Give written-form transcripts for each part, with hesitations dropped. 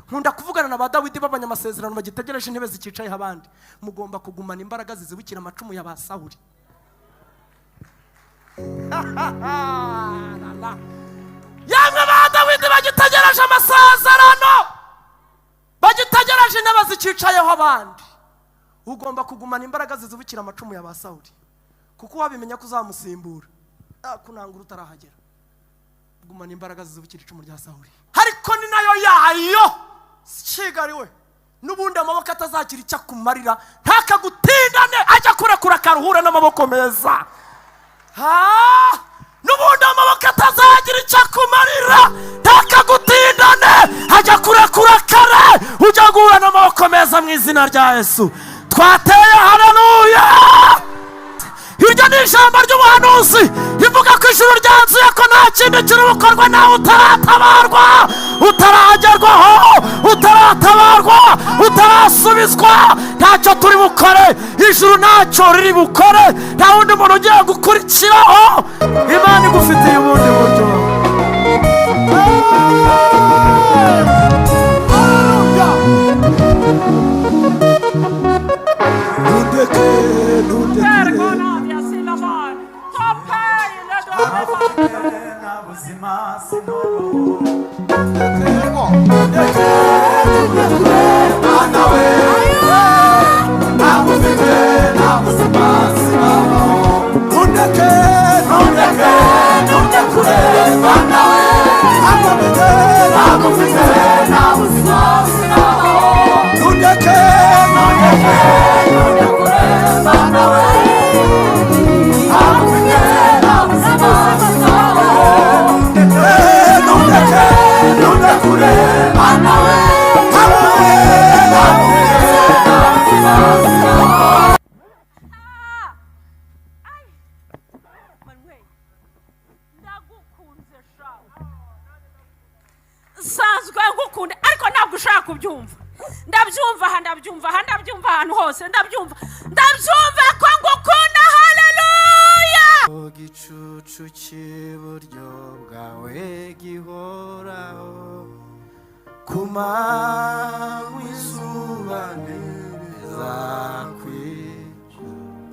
nkunda kuvugana na ba Dawidi b'abanyamasezerano bagitegereje intebe zikicayeho abandi. Mugomba kugumana imbaraga zizibukira amacumu ya ba Sawuli. Yamwe ba Dawidi bagitegereje amasezerano, bagitegereje intebe zikicayeho abandi. Ugomba kugumana imbaraga zizibukira amacumu ya ba Sawuli, kuko wabimenya ko uzamusimbura kunangura utarahagera. Gumana imbaraga zizibukira icumu rya Sawuli. Ariko ni nayo yayo Kigariwe n'ubundi amaboko atazakira icyo akumarira, ntakagutindane ajya kurekura karuhura n'amaboko meza. N'ubundi amaboko atazagira icyo akumarira, ntakagutindane ajya kurekura kare ujya guhura n'amaboko meza mu izina rya Yesu. Twateye haleluya. Iryo ni ijambo ry'ubuhanuzi rivuga ko ijuru ryanzuye ko nta kindi kiri bukorwa nawe utaratabarwa, utaragerwaho, utaratabarwa, utarasubizwa. Ntacyo turi bukore, ijuru ntacyo riri bukore, nta wundi muntu ugiye gukurikiraho. Imana igufitiye ubundi buryo. Sanzwe ngukunda ariko ntabwo ushaka kubyumva. Ndabyumva ahantu hose ndabyumva ko ngukunda. Haleluya. Igicucu cy'iburyo bwawe gihoraho, ku manywa izuba ntirizakwicwa,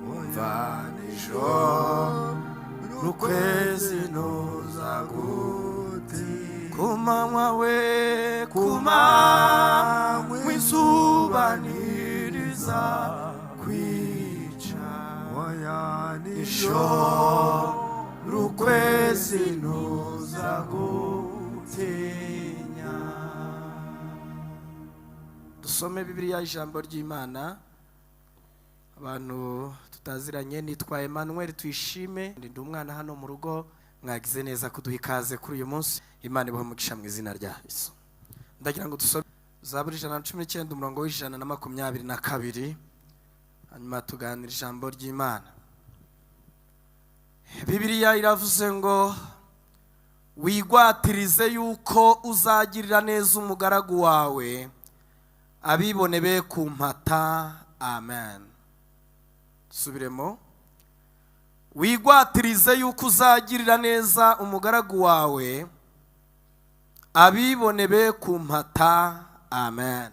umva nijoro n'ukwezi ntuzagutinda. Ku manywa we, ku manywa izuba ntirizakwica, oya nijoro ukwezi ntuzagutinya. Dusome Bibiliya, ijambo ry'Imana. Abantu tutaziranye, nitwa Emmanuel Tuyishime, ndi umwana hano mu rugo. Mwagize neza kuduha ikaze kuri uyu munsi. Imana ibahe umugisha mu izina rya Yesu. Ndagira ngo dusome Zaburi 119 umurongo w'122, hanyuma tuganira ijambo ry'Imana. Bibiliya iravuze ngo wigwatirize yuko uzagirira neza umugaragu wawe, abibone be kumpata. Amen. Subiremo. Wigwatirize yuko uzagirira neza umugaragu wawe, abibone be kumpata. Amen.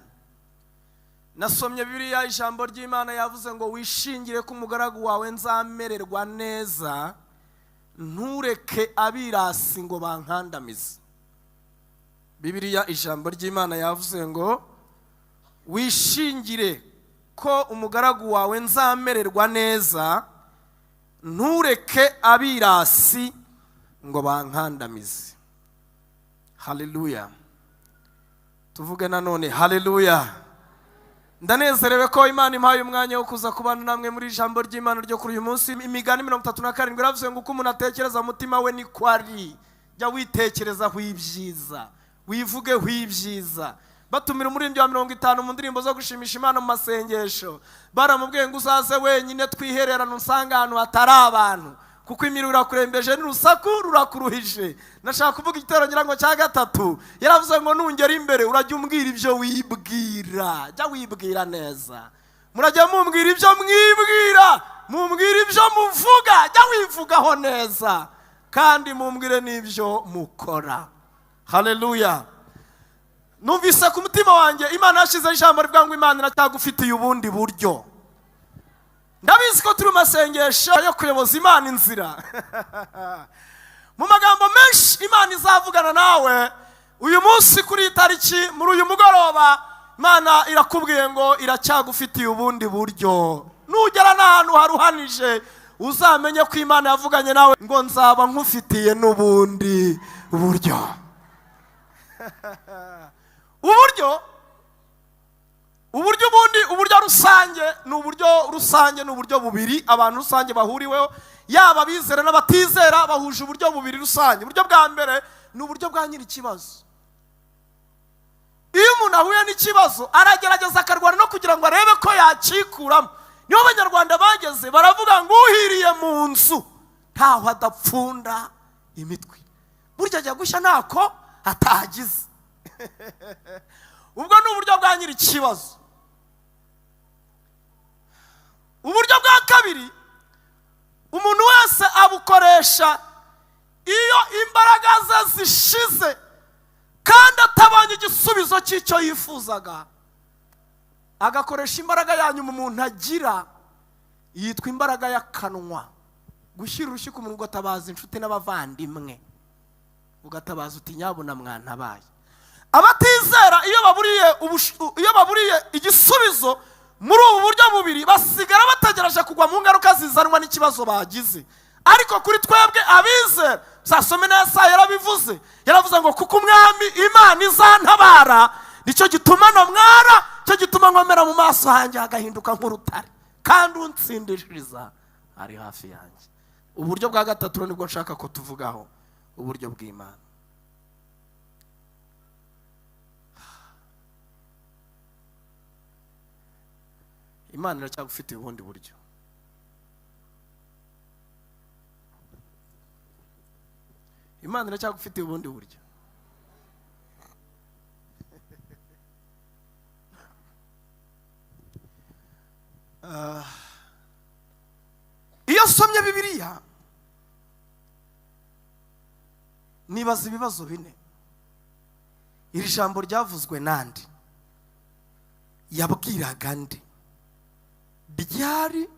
Nasomye Bibiliya, ijambo ry'Imana yavuze ngo wishingire ku mugaragu wawe nzamererwa neza, ntureke abirasi ngo bankandamize. Bibiliya, ijambo ry'Imana yavuze ngo wishingire ko umugaragu wawe nzamererwa neza, ntureke abirasi ngo bankandamize. Haleluya. Tuvuge nanone haleluya. Ndanezerewe ko Imana impaye umwanya wo kuza kubana namwe muri ijambo ry'Imana ryo kuri uyu munsi. Imigani 37 iravuze ngo uko umuntu atekereza mutima we ni kwari. Jya witekerezaho ibyiza, wivugeho ibyiza. Batumira umuririmbyi wa 50 mu ndirimbo zo gushimisha Imana mu masengesho, baramubwiye ngo uzaze wenyine twihererana usanga ahantu hatari abantu, kuko imiriro irakurembeje n'urusaku rurakuruhije. Nashaka kuvuga igitero ngira ngo cya gatatu, yaravuze ngo nungera imbere urajya umbwira ibyo wibwira. Jya wibwira neza. Murajya mumbwira ibyo mwibwira, mumbwira ibyo muvuga. Jya wivugaho neza kandi mumbwire n'ibyo mukora. Haleluya. numvise ku mutima wanjye Imana yashizeho ijambo rivuga ngo Imana iracyagufitiye ubundi buryo. Ndabizi ko turi mu masengesho yo kuyoboza Imana inzira. Mu magambo menshi Imana izavugana nawe uyu munsi kuri itariki muri uyu mugoroba. Imana irakubwiye ngo iracyagufitiye ubundi buryo. Nugera n'ahantu haruhanije uzamenye ko Imana yavuganye nawe ngo nzaba nkufitiye n'ubundi buryo. uburyo rusange ni uburyo bubiri abantu rusange bahuriweho, yaba abizera n'abatizera bahuje uburyo bubiri rusange. Uburyo bwa mbere ni uburyo bwa nyiri ikibazo. Iyo umuntu ahuye n'ikibazo aragerageza akarwana no kugira ngo arebe ko yacikuramo. Niyo Abanyarwanda bageze baravuga ngo uhiriye mu nzu ntaho adapfunda imitwe. Burya ajya gushya ntako atagize. Ubwo ni uburyo bwa nyiri ikibazo. Uburyo bwa kabiri umuntu wese abukoresha iyo imbaraga ze zishize kandi atabonye igisubizo cy'icyo yifuzaga, agakoresha imbaraga yanyuma umuntu agira yitwa imbaraga y'akanwa. Gushyira urushyi ku muntu ugatabaza inshuti n'abavandimwe, ugatabaza uti nyabuna mwantabaye. Abatizera iyo baburiye igisubizo muri ubu buryo bubiri basigara bategereje kugwa mu ngaruka zizanwa n'ikibazo bagize. Ariko kuri twebwe abizera Zasome neza yarabivuze, yaravuze ngo kuko umwami Imana izantabara nicyo gituma no mwara, cyo gituma nkomera mu maso hanjye hagahinduka nk'urutare kandi unsindishiriza ari hafi yanjye. Uburyo bwa gatatu nibwo nshaka ko tuvugaho, uburyo bw'Imana. Imana iracyagufitiye ubundi buryo. Imana iracyagufitiye ubundi buryo. Iyo somye Bibiliya nibaza ibibazo bine. Iri jambo ryavuzwe nande? Yabwiraga nde? Ryari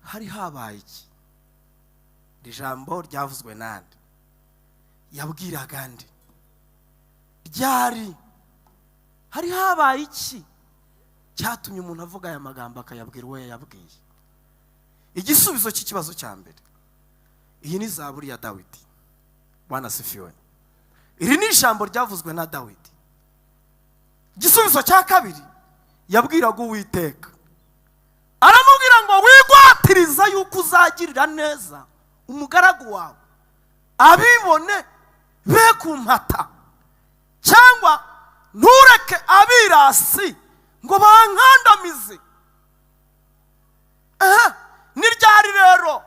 hari habaye iki? Iri jambo ryavuzwe nande? Yabwiraga nde? Ryari hari habaye iki cyatumye umuntu avuga aya magambo akayabwira uwo yabwiye? Igisubizo cy'ikibazo cya mbere, iyi ni Zaburi ya Dawidi. Bwana sifiwe. Iri ni ijambo ryavuzwe na Dawidi. Igisubizo cya kabiri, yabwiraga Uwiteka, aramubwira ngo wigwatiriza yuko uzagirira neza umugaragu wawe, abibone be kumpata, cyangwa ntureke abirasi ngo bankandamize. Ni ryari rero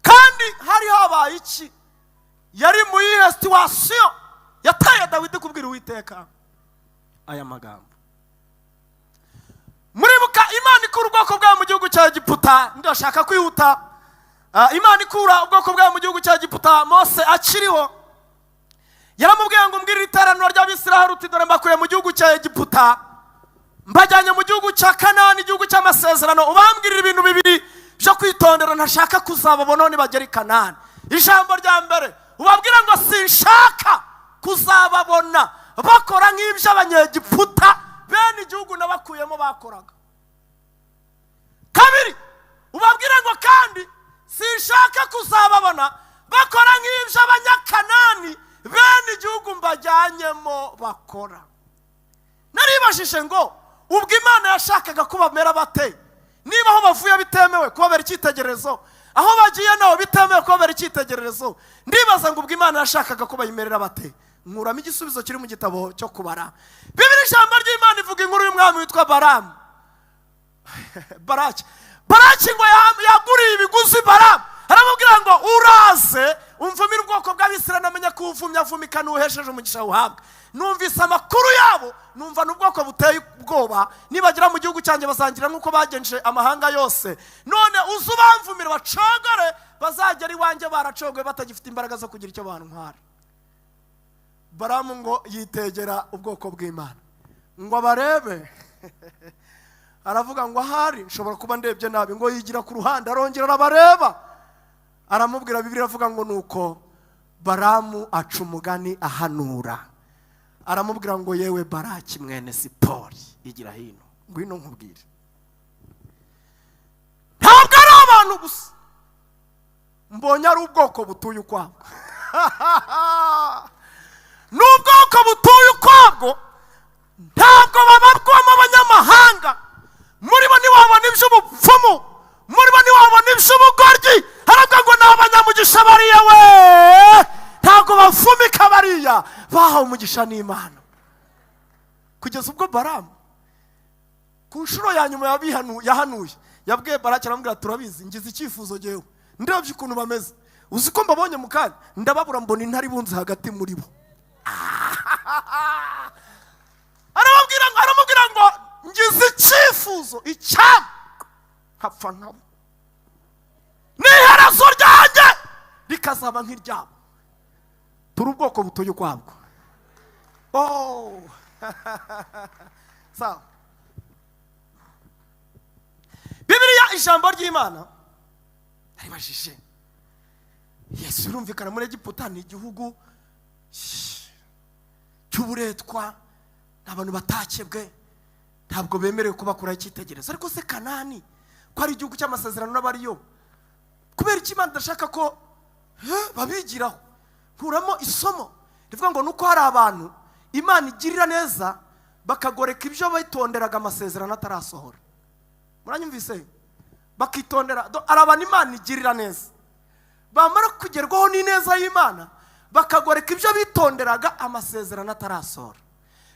kandi hari habaye iki? Yari mu yihe situation yataye Dawidi kubwira Uwiteka aya magambo? Muribuka Imana ikura ubwoko bwayo mu gihugu cya Egiputa. Ndashaka kwihuta. Imana ikura ubwoko bwayo mu gihugu cya Egiputa Mose akiriho, yaramubwiye ngo mbwira iteraniro ry'Abisiraheli uti dore mbakuye mu gihugu cya Egiputa mbajyanye mu gihugu cya Kanani, igihugu cy'amasezerano. Ubambwirira ibintu bibiri byo kwitondera ntashaka kuzababona nibagera i Kanani. Ijambo rya mbere, ubabwira ngo sinshaka kuzababona bakora nk'ibyo Abanyegiputa bene igihugu nabakuyemo bakoraga. Kabiri, ubabwira ngo kandi sinshaka kuzababona bakora nk'ibyo Abanyakanani bene igihugu mbajyanyemo bakora. Naribashije ngo ubwo Imana yashakaga kubamera bate? Niba aho bavuye bitemewe kubabera icyitegererezo, aho bagiye naho bitemewe kubabera icyitegererezo, ndibaza ngo ubwo Imana yashakaga kubayimerera bate? Nkuramo igisubizo kiri mu gitabo cyo kubara. Bibiri ijambo ry'Imana ivuga inkuru y'umwami witwa Baramu. Baraki ngo yaguriye ibiguzi Baramu, aramubwira ngo uraze umvumira ubwoko bw'Abisirayeli namenye ko uvumya avumika n'uhesheje umugisha uhabwa. Numvise amakuru yabo, numva n'ubwoko buteye ubwoba, nibagera mu gihugu cyanjye bazangira nk'uko bagenje amahanga yose. None uzubamvumira bacogore, bazagera iwanjye baracogwe batagifite imbaraga zo kugira icyo bantwara. Baramu ngo yitegera ubwoko bw'Imana ngo abarebe aravuga ngo ahari nshobora kuba ndebye nabi, ngo yigira ku ruhande arongera arabareba aramubwira. Bibiliya iravuga ngo nuko Baramu aca umugani ahanura aramubwira ngo yewe Baraki mwene Sipori igira hino ngwino nkubwire, ntabwo ari abantu gusa mbonye ari ubwoko butuye ukwabwo n'ubwoko butuye ukwabwo ntabwo bababwamo abanyamahanga. Muri bo ntiwabona iby'ubupfumu, muri bo ntiwabona iby'ubugoryi, haravuga ngo ni abanyamugisha bariya we, ntabwo bafumika bariya, bahawe umugisha n'Imana. Kugeza ubwo Baramu ku nshuro ya nyuma yahanuye yabwiye Baraki aramubwira turabizi ngize icyifuzo jewe ndabye ukuntu bameze, uzi ko mbabonye mu kanya ndababura mbona intari bunze hagati muri bo. aramubwira ngo ngize icyifuzo icyam nkapfa nkabo n'iherezo ryanjye rikazaba nk'iryabo. Turi ubwoko butuye ukwabwo. Sawa. Bibiliya ijambo ry'Imana aribajije Yesu urumvikana muri Egiputa ni igihugu cy'uburetwa, n'abantu batakebwe, ntabwo bemerewe kubakura icyitegererezo. Ariko se Kanani ko ari igihugu cy'amasezerano n'abariyo, kubera iki Imana idashaka ko babigiraho? Nkuramo isomo rivuga ngo nuko hari abantu Imana igirira neza bakagoreka ibyo bayitonderaga amasezerano atarasohora. Muranyumvise? Bakitondera ari abantu Imana igirira neza, bamara kugerwaho n'ineza y'Imana bakagoreka ibyo bitonderaga amasezerano atarasohora.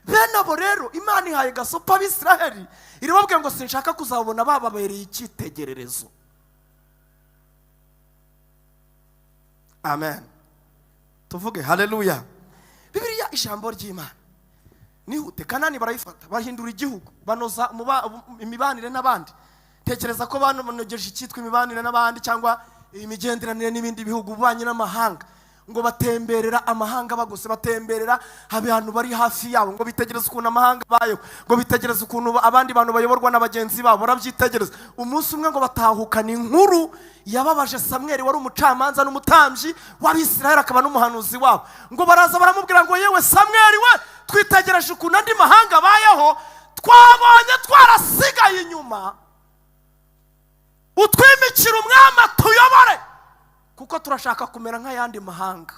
Bene abo rero Imana ihaye gasopa Abisiraheli irababwira ngo sinshaka kuzabona bababereye icyitegererezo. Amen. Tuvuge haleluya. Bibiliya ijambo ry'Imana nihute. Kanani barayifata bahindura igihugu, banoza imibanire n'abandi. Tekereza ko banogeje icyitwa imibanire n'abandi cyangwa imigenderanire n'ibindi bihugu banye n'amahanga, ngo batemberera amahanga bagose, batemberera abantu bari hafi yabo, ngo bitegereza ukuntu amahanga bayo, ngo bitegereza ukuntu abandi bantu bayoborwa n'abagenzi babo, barabyitegereza. Umunsi umwe ngo batahukana inkuru yababaje Samweli wari umucamanza n'umutambyi w'Abisiraheli akaba n'umuhanuzi wabo. Ngo baraza baramubwira ngo yewe Samweli we, twitegereje ukuntu andi mahanga bayeho, twabonye twarasigaye inyuma, utwimikira umwami tuyobore kuko turashaka kumera nk'ayandi mahanga.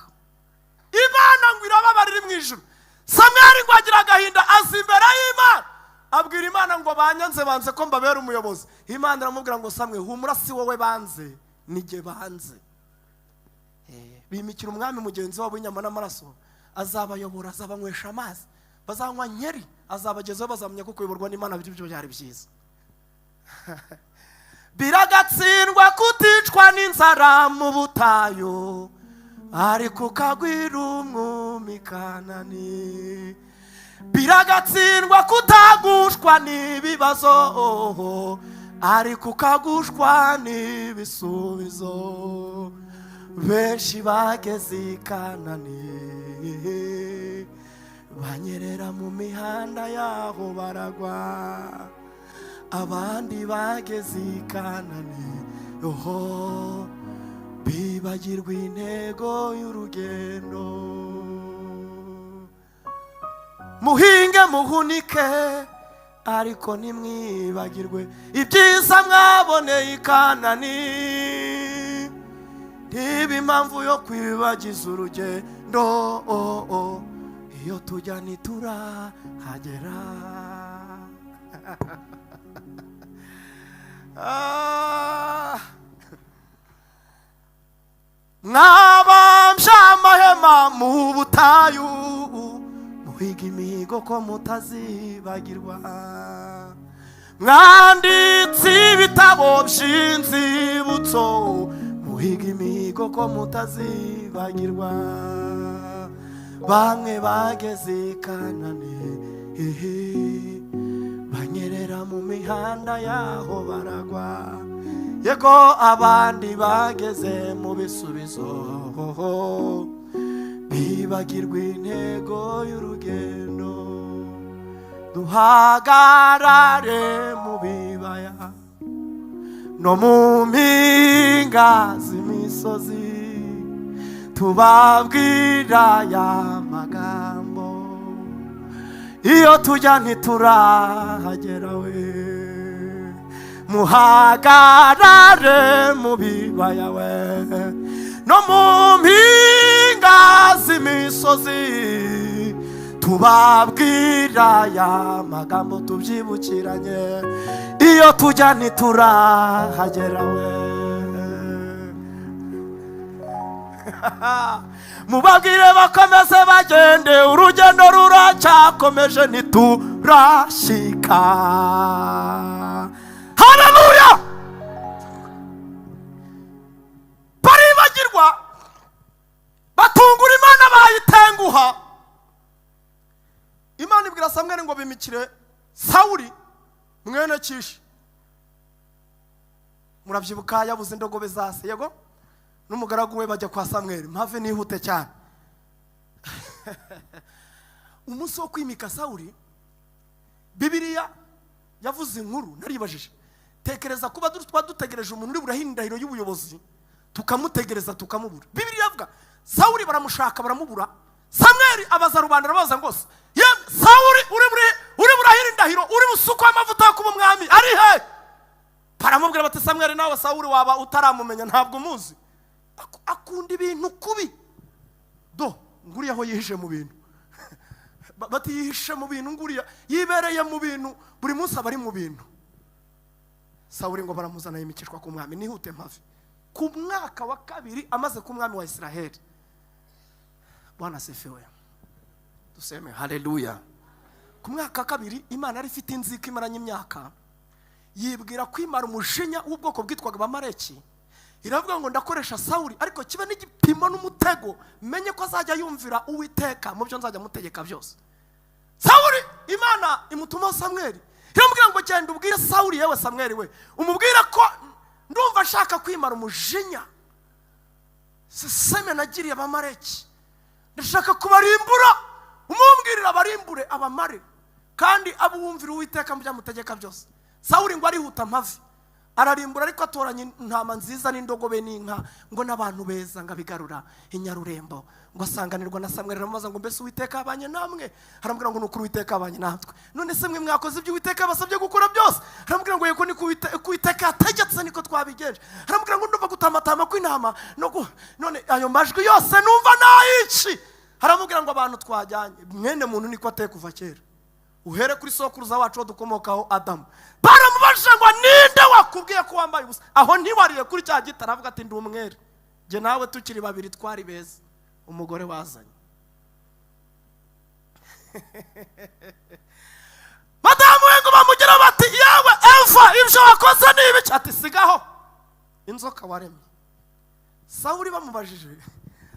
Imana ngo irababarira mu ijuru. Samweli ngo agira agahinda aza imbere y'Imana abwira Imana ngo banze ko mbabera umuyobozi. Imana iramubwira ngo Samweli humura, si wowe banze nige banze. Bimikira umwami mugenzi wabo w'inyama n'amaraso, azabayobora, azabanywesha amazi, bazanywa nkeri, azabagezaho bazamenya ko kuyoborwa n'Imana byo byari byiza. Biragatsindwa kuticwa n'inzara mu butayu, ariko kagwira umwumi Kanani. Biragatsindwa kutagushwa n'ibibazo, ariko kagushwa n'ibisubizo. Benshi bageze i Kanani, banyerera mu mihanda yaho baragwa. Abandi bageze i Kanani, bibagirwa intego y'urugendo. Muhinge muhunike ariko nimwibagirwe ibyiza mwaboneye i Kanani. Ntiba impamvu yo kwibagiza urugendo, iyo tujya ntiturahagera. Mwabambye amahema mu butayu, muhiga imihigo ko mutazibagirwa. Mwanditse ibitabo by'inzibutso, muhiga imihigo ko mutazibagirwa. Bamwe bageze i Kanani, banyerera mu mihanda yaho baragwa. Yego abandi bageze mu bisubizo, bibagirwa intego y'urugendo, duhagarare mu bibaya no mu mpinga z'imisozi, tubabwira ya magambo, iyo tujya ntiturahagera we. Muhagarare mu bibaya we no mu mpinga z'imisozi, tubabwira ya magambo, tubyibukiranye iyo tujya ntiturahagera we. Mubabwire bakomeze bagende, urugendo ruracyakomeje ntiturashika. Haleluya! Baribagirwa, batungura Imana bayitenguha. Imana ibwira Samweli ngo bimikire Sawuli mwene Kishi. Murabyibuka yabuze indogobe zase, yego n'umugaragu we bajya kwa Samweli, mpave nihute cyane. Umunsi wo kwimika Sawuli, Bibiliya yavuze inkuru naribajije. Tekereza kuba dutegereje umuntu uri burahira indahiro y'ubuyobozi, tukamutegereza tukamubura. Bibiliya yavuga Sawuli baramushaka baramubura. Samweli abaza rubanda arabaza ngo Sawuli uri burahira indahiro, uri busukwa amavuta yo kuba umwami ari he? Baramubwira bati Samweli nawe Sawuli waba utaramumenya ntabwo muzi. Akunda ibintu kubi. Nguriya aho yihishe mu bintu. Bati yihishe mu bintu, nguriya yibereye mu bintu, buri munsi abari mu bintu. Sawuli ngo baramuzana yimikishwa ku mwami, nihute mpave. Ku mwaka wa 2 amaze ku mwami wa Israeli. Bwana asifiwe. Tuseme haleluya. Ku mwaka wa 2 Imana yari ifite inzika imaranye imyaka, yibwira kwimara umujinya w'ubwoko bwitwaga Abamaleki. Iravuga ngo ndakoresha Sawuli, ariko kibe n'igipimo n'umutego, menye ko azajya yumvira Uwiteka mu byo nzajya mutegeka byose. Sawuli Imana imutuma Samweli, iramubwira ngo genda ubwire Sawuli, yewe Samweli we, umubwira ko ndumva ashaka kwimara umujinya siseme nagiriye Abamaleki, ndashaka kubarimbura, umumbwirira abarimbure abamare, kandi abumvira Uwiteka mu byo mutegeka byose. Sawuli ngo arihuta mpavi, ararimbura, ariko atoranya intama nziza n'indogobe n'inka, ngo n'abantu beza ngabigarura inyarurembo, ngo asanganirwa na Samweli. Aramubaza ngo mbese Uwiteka abanye namwe? Aramubwira ngo nuko Uwiteka abanye natwe. None se mwe mwakoze ibyo Uwiteka basabye gukora byose? Aramubwira ngo yego niko Uwiteka yategetse niko twabigenje. Aramubwira ngo ndumva gutamatama kw'intama none ayo majwi yose numva nayici. Aramubwira ngo abantu twajyanye, mwene muntu niko ateye kuva kera, uhere kuri sokuruza wacu wo dukomokaho Adamu. Baramubajije ngo ninde wakubwiye ko wambaye ubusa? Aho ntiwariye kuri cya gitara, avuga ati ndi umwere, je nawe tukiri babiri twari beza, umugore wazanye. Madamu we ngo bamugira bati yewe Eva, ibyo wakoze ni ibiki? Ati sigaho inzoka waremye. Sawuli bamubajije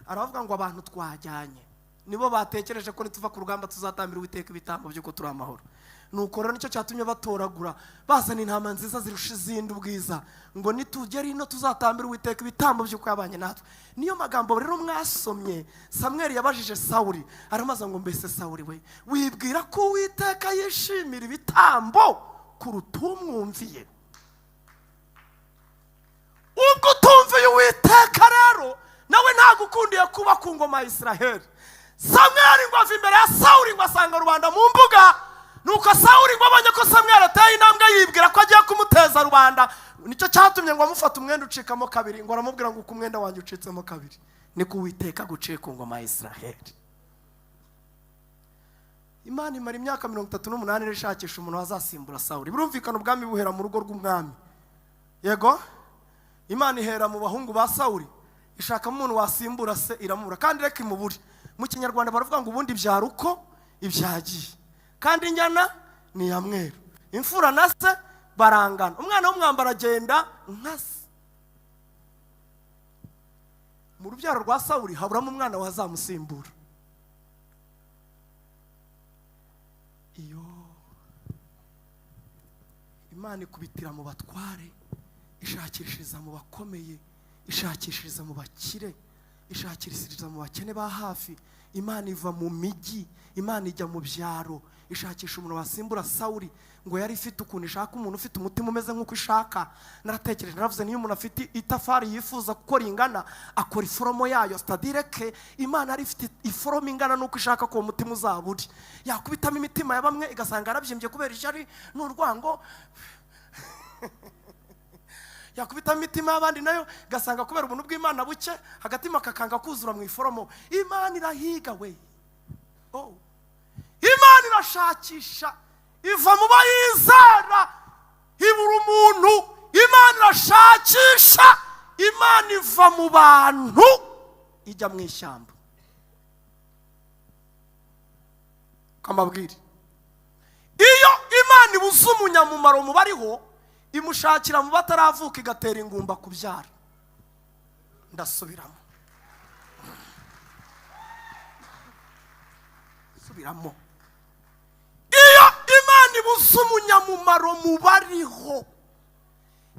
aravuga ngo abantu twajyanye nibo batekereje ko nituva ku rugamba tuzatambira Uwiteka ibitambo by'uko turi amahoro. Nuko rero nicyo cyatumye batoragura bazana intama nziza zirusha izindi ubwiza, ngo nitugera ino tuzatambira Uwiteka ibitambo by'uko yabanye natwe. Niyo magambo rero mwasomye Samweli yabajije Sawuli, aramaza ngo mbese Sawuli we, wibwira ko Uwiteka yishimira ibitambo kuruta umwumviye? Ubwo utumviye Uwiteka rero nawe ntagukundiye kuba ku ngoma ya Israeli. Samweli ngo ava imbere ya Sawuli ngo asanga rubanda mu mbuga. Nuko Sawuli ngo abonye ko Samweli ateye intambwe yibwira ko agiye kumuteza rubanda, nicyo cyatumye ngo amufata umwenda ucikamo 2, ngo aramubwira ngo umwenda wanjye ucitsemo 2 niko Uwiteka guciye ku ngoma ya Israeli. Imana imara imyaka 38 ishakisha umuntu wazasimbura Sawuli. Birumvikana ubwami buhera mu rugo rw'umwami, yego. Imana ihera mu bahungu ba Sawuli, ishaka umuntu wasimbura se iramura, kandi reka imuburi. Mu Kinyarwanda baravuga ngo ubundi byara uko ibyagiye, kandi inyana ni ya mweru, imfura na se barangana, umwana w'umwambara agenda nka se. Mu rubyaro rwa Sawuli haburamo umwana wazamusimbura. Iyo Imana ikubitira mu batware, ishakishiriza mu bakomeye, ishakishiriza mu bakire, ishakishiriza mu bakene ba hafi. Imana iva mu migi, Imana ijya mu byaro, ishakisha umuntu wasimbura Sawuli ngo yari ifite ukuntu ishaka umuntu ufite umutima umeze nk'uko ishaka. Naratekereje naravuze niyo umuntu afite itafari yifuza gukora ingana akora iforomo yayo, c'est-à-dire que Imana ari ifite iforomo ingana n'uko ishaka ko umutima uzaburi. Yakubitamo imitima ya bamwe igasanga arabyimbye kubera ishyari n'urwango, yakubitamo imitima y'abandi nayo gasanga kubera ubuntu bw'Imana buke hagatima kakanga kuzura mu iforomo. Imana irahiga we. Imana irashakisha, iva mu bayizera ibura umuntu. Imana irashakisha, Imana iva mu bantu ijya mu ishyamba. Kamabwire, iyo Imana ibuze umunyamumaro mu bariho imushakira mu bataravuka igatera ingumba kubyara. Ndasubiramo, subiramo. Iyo Imana ibuze umunyamumaro mu bariho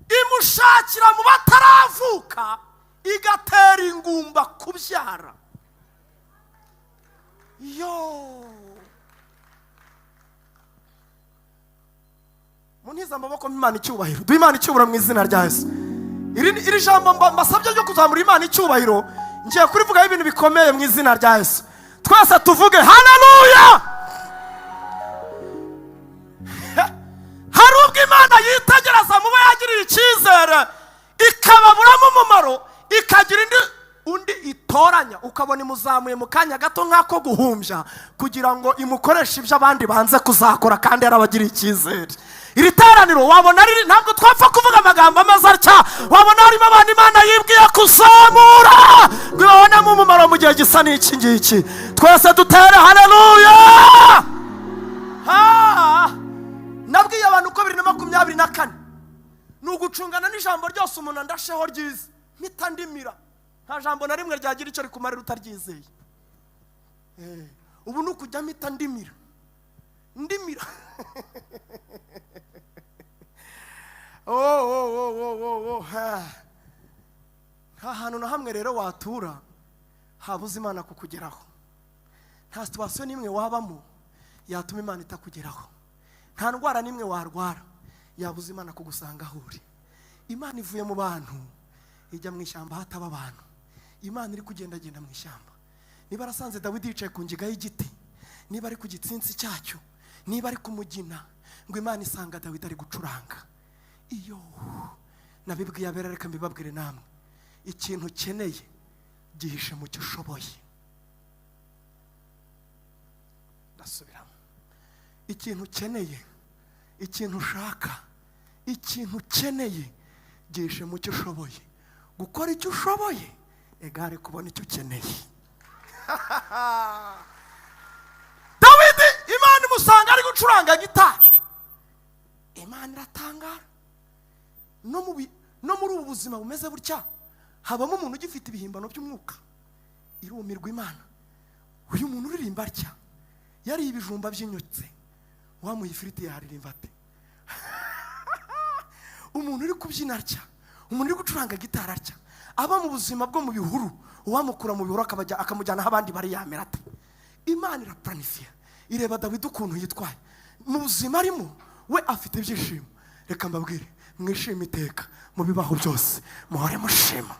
imushakira mu bataravuka igatera ingumba kubyara. Muniza amaboko Imana icyubahiro. Duhe Imana icyubahiro mu izina rya Yesu. Iri jambo mbasabye ryo kuzamura Imana icyubahiro, ngiye kurivugaho ibintu bikomeye mu izina rya Yesu. Twese tuvuge haleluya. Hari ubwo Imana yitegereza mu bo yagiriye icyizere ikababuramo umumaro, ikagira undi itoranya, ukabona imuzamuye mu kanya gato nk'ako guhumbya kugira ngo imukoreshe ibyo abandi banze kuzakora kandi yarabagiriye icyizere. Iri teraniro wabona riri, ntabwo twapfa kuvuga amagambo ameze atya, wabona harimo abantu Imana yibwiye kuzamura ngo ibabonemo umumaro mu gihe gisa n'iki ngiki. Twese dutere haleluya. Nabwiye abantu ko 2024 ni ugucungana n'ijambo ryose umuntu andasheho ryiza mpita ndimira. Nta jambo na rimwe ryagira icyo rikumarira utaryizeye. Ubu ni ukujya mpita ndimira. Nta hantu na hamwe rero watura habuze Imana kukugeraho. Nta situation n'imwe wabamo yatuma Imana itakugeraho. Nta ndwara n'imwe warwara yabuze Imana kugusanga aho uri. Imana ivuye mu bantu ijya mu ishyamba hataba abantu. Imana iri kugendagenda mu ishyamba. Niba arasanze Dawidi yicaye ku ngiga y'igiti, niba ari ku gitsinsi cyacyo, niba ari ku mugina, ngo Imana isanga Dawidi ari gucuranga. Iyo nabibwiye abera, reka mbibabwire namwe, ikintu ukeneye gihishe mu cyo ushoboye. Ndasubiramo, ikintu ukeneye, ikintu ushaka, ikintu ukeneye gihishe mu cyo ushoboye. Gukora icyo ushoboye egare kubona icyo ukeneye. Dawidi Imana imusanga ari gucuranga gitari. Imana iratangara. No muri ubu buzima bumeze burya habamo umuntu ugifite ibihimbano by'umwuka. Irumirwa Imana. Uyu muntu uririmba atya yari ibijumba by'inyotse, wamuye ifiriti yaririmba ate? Umuntu uri kubyina atya, umuntu uri gucuranga gitari atya, aba mu buzima bwo mu bihuru, uwamukura mu bihuru akamujyana aho abandi bari yamera ate? Imana iraplanifia, ireba Dawidi ukuntu yitwaye mu buzima arimo, we afite ibyishimo. Reka mbabwire, mwishime iteka mu bibaho byose, muhore mushima.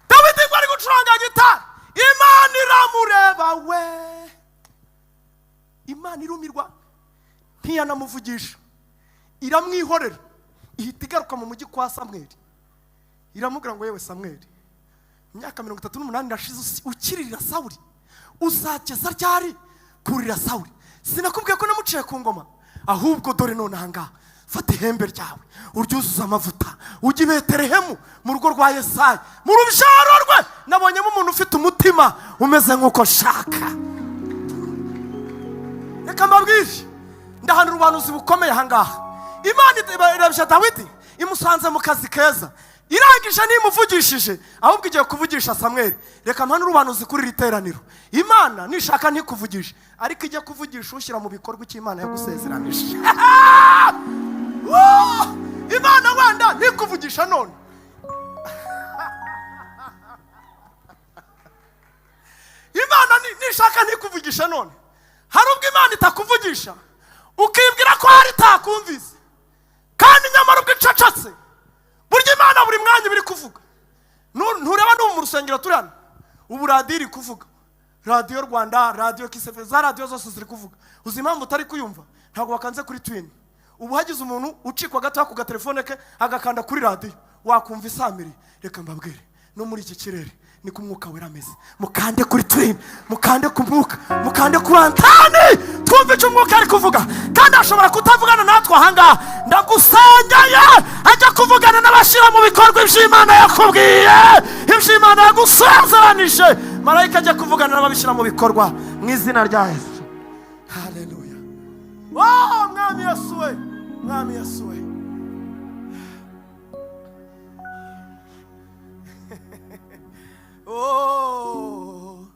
Dawidi ngo ari gucuranga gitari, Imana iramureba we. Imana irumirwa, ntiyanamuvugisha, iramwihorera, ihita igaruka mu mujyi kwa Samweli. Iramubwira ngo yewe Samweli, imyaka 38 irashize ukirira Sawuli, uzageza ryari kurira Sawuli? Sinakubwiye ko namuciye ku ngoma? Ahubwo dore none hanga fata ihembe ryawe uryuzuza amavuta ujye i Betelehemu mu rugo rwa Yesayi, mu rubyaro rwe nabonyemo umuntu ufite umutima umeze nk'uko nshaka. Reka mbabwire, ndahana urubanuzi bukomeye ahangaha. Imana irebye Dawidi imusanze mu kazi keza, irangije nimuvugishije ahubwo igiye kuvugisha Samweli. Reka mpana urubanuzi kuri riteraniro. Imana nishaka ntikuvugisha, ariko ijye kuvugisha ushyira mu bikorwa icyo Imana yagusezeranije. Imana wenda ntikuvugisha none nishaka ntikuvugisha none. Hari ubwo Imana itakuvugisha ukibwira ko hari itakumvise, kandi nyamara ubwo icacatse burya Imana buri mwanya biri kuvuga. Ntureba no mu rusengero turi hano ubu radiyo iri kuvuga, radiyo Rwanda, radiyo Kisefe, za radiyo zose ziri kuvuga. Uzi impamvu utari kuyumva? Ntabwo wakanze kuri twin. Ubu hagize umuntu ucikwa gato ku gatelefone ke agakanda kuri radiyo, wakumva isamiri. Reka mbabwire, no muri iki kirere niko umwuka wera ameze. Mukande kuri twin, mukande ku mwuka, mukande ku antani, twumve icyo umwuka ari kuvuga. Kandi ashobora kutavugana natwe ahangaha, ndagusengeye ajya kuvugana n'abashyira mu bikorwa iby'Imana yakubwiye, iby'Imana yagusezeranije. Marayika ajya kuvugana n'ababishyira mu bikorwa mu izina rya Yesu. Haleluya. Oh, mwami Yesu we, mwami Yesu we. Oh,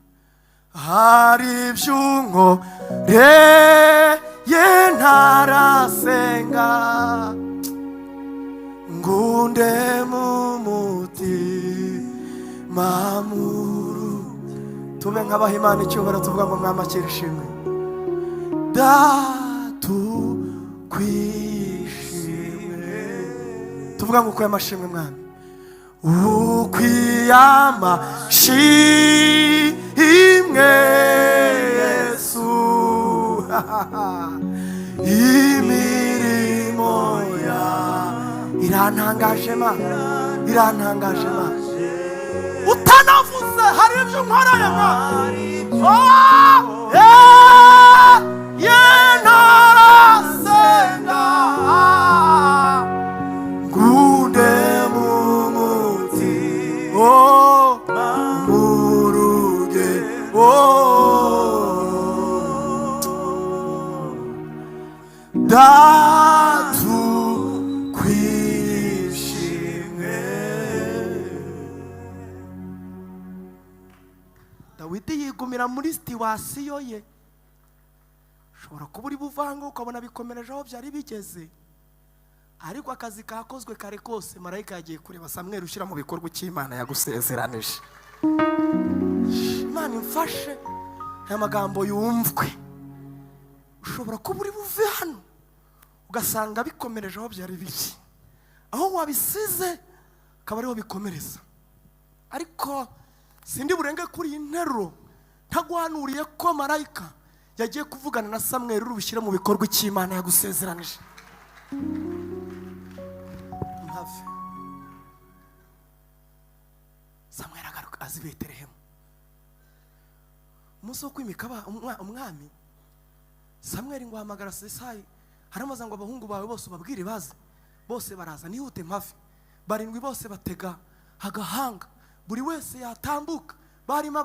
hari byunkoreye ntarasenga, ngunde mu mutima muru. Tube nk'abaha Imana icyubahiro, tuvuga ngo mwami akira ishimwe. Kwishimwe, tuvuga ngo ukwiye amashimwe mwami, ukwiye amashimwe Yesu. Imirimo ya irantangaje ma, irantangaje ma. Utanavuze hari ibyo nkoreye ma. Narasenga ngunde mu mutima muruge. Datu kwishimwe. Dawidi yigumira muri situwasiyo ye. Ushobora kuba uri buvanga ukabona bikomereje aho byari bigeze, ariko akazi kakozwe kare kose. Marayika yagiye kureba Samweli ushyira mu bikorwa icyo Imana yagusezeranije. Imana imfashe aya magambo yumvwe. Ushobora kuba uri buve hano ugasanga bikomereje aho byari biki, aho wabisize akaba ariho bikomereza. Ariko sindi burenge kuri iyi nteruro ntaguhanuriye ko marayika yagiye kuvugana na Samweli urubishyira mu bikorwa icyo Imana yagusezeranije. Mpave Samweli agaruka azi Betelehemu. Umunsi wo kwimika umwami, Samweli ngo ahamagara Yesayi, haramaza ngo abahungu bawe bose ubabwire baze. Bose baraza, nihute mpave. 7 bose batega agahanga, buri wese yatambuka. Barimo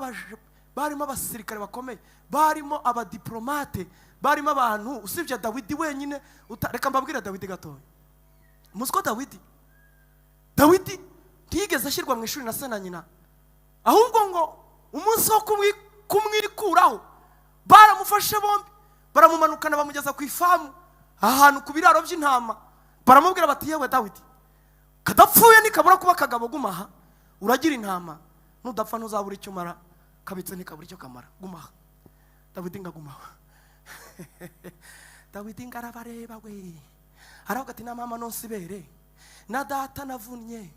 abasirikare bakomeye, barimo abadiplomate, barimo abantu usibye Dawidi wenyine. Reka mbabwire Dawidi gatoya. Musiko Dawidi ntiyigeze ashyirwa mu ishuri na se na nyina, ahubwo ngo umunsi wo kumwikuraho baramufashe bombi, baramumanukana bamugeza ku ifamu ahantu ku biraro by'intama. Baramubwira bati, yewe Dawidi, kadapfuye nikabura kuba kagabo gumaha, uragira intama, nudapfa ntuzabura icyo mara, kabitse nikabura icyo kamara, gumaha. Dawidi ngagumaha. Dawidi ngarabareba we, aravuga ati na mama nonsibere na data navunnye,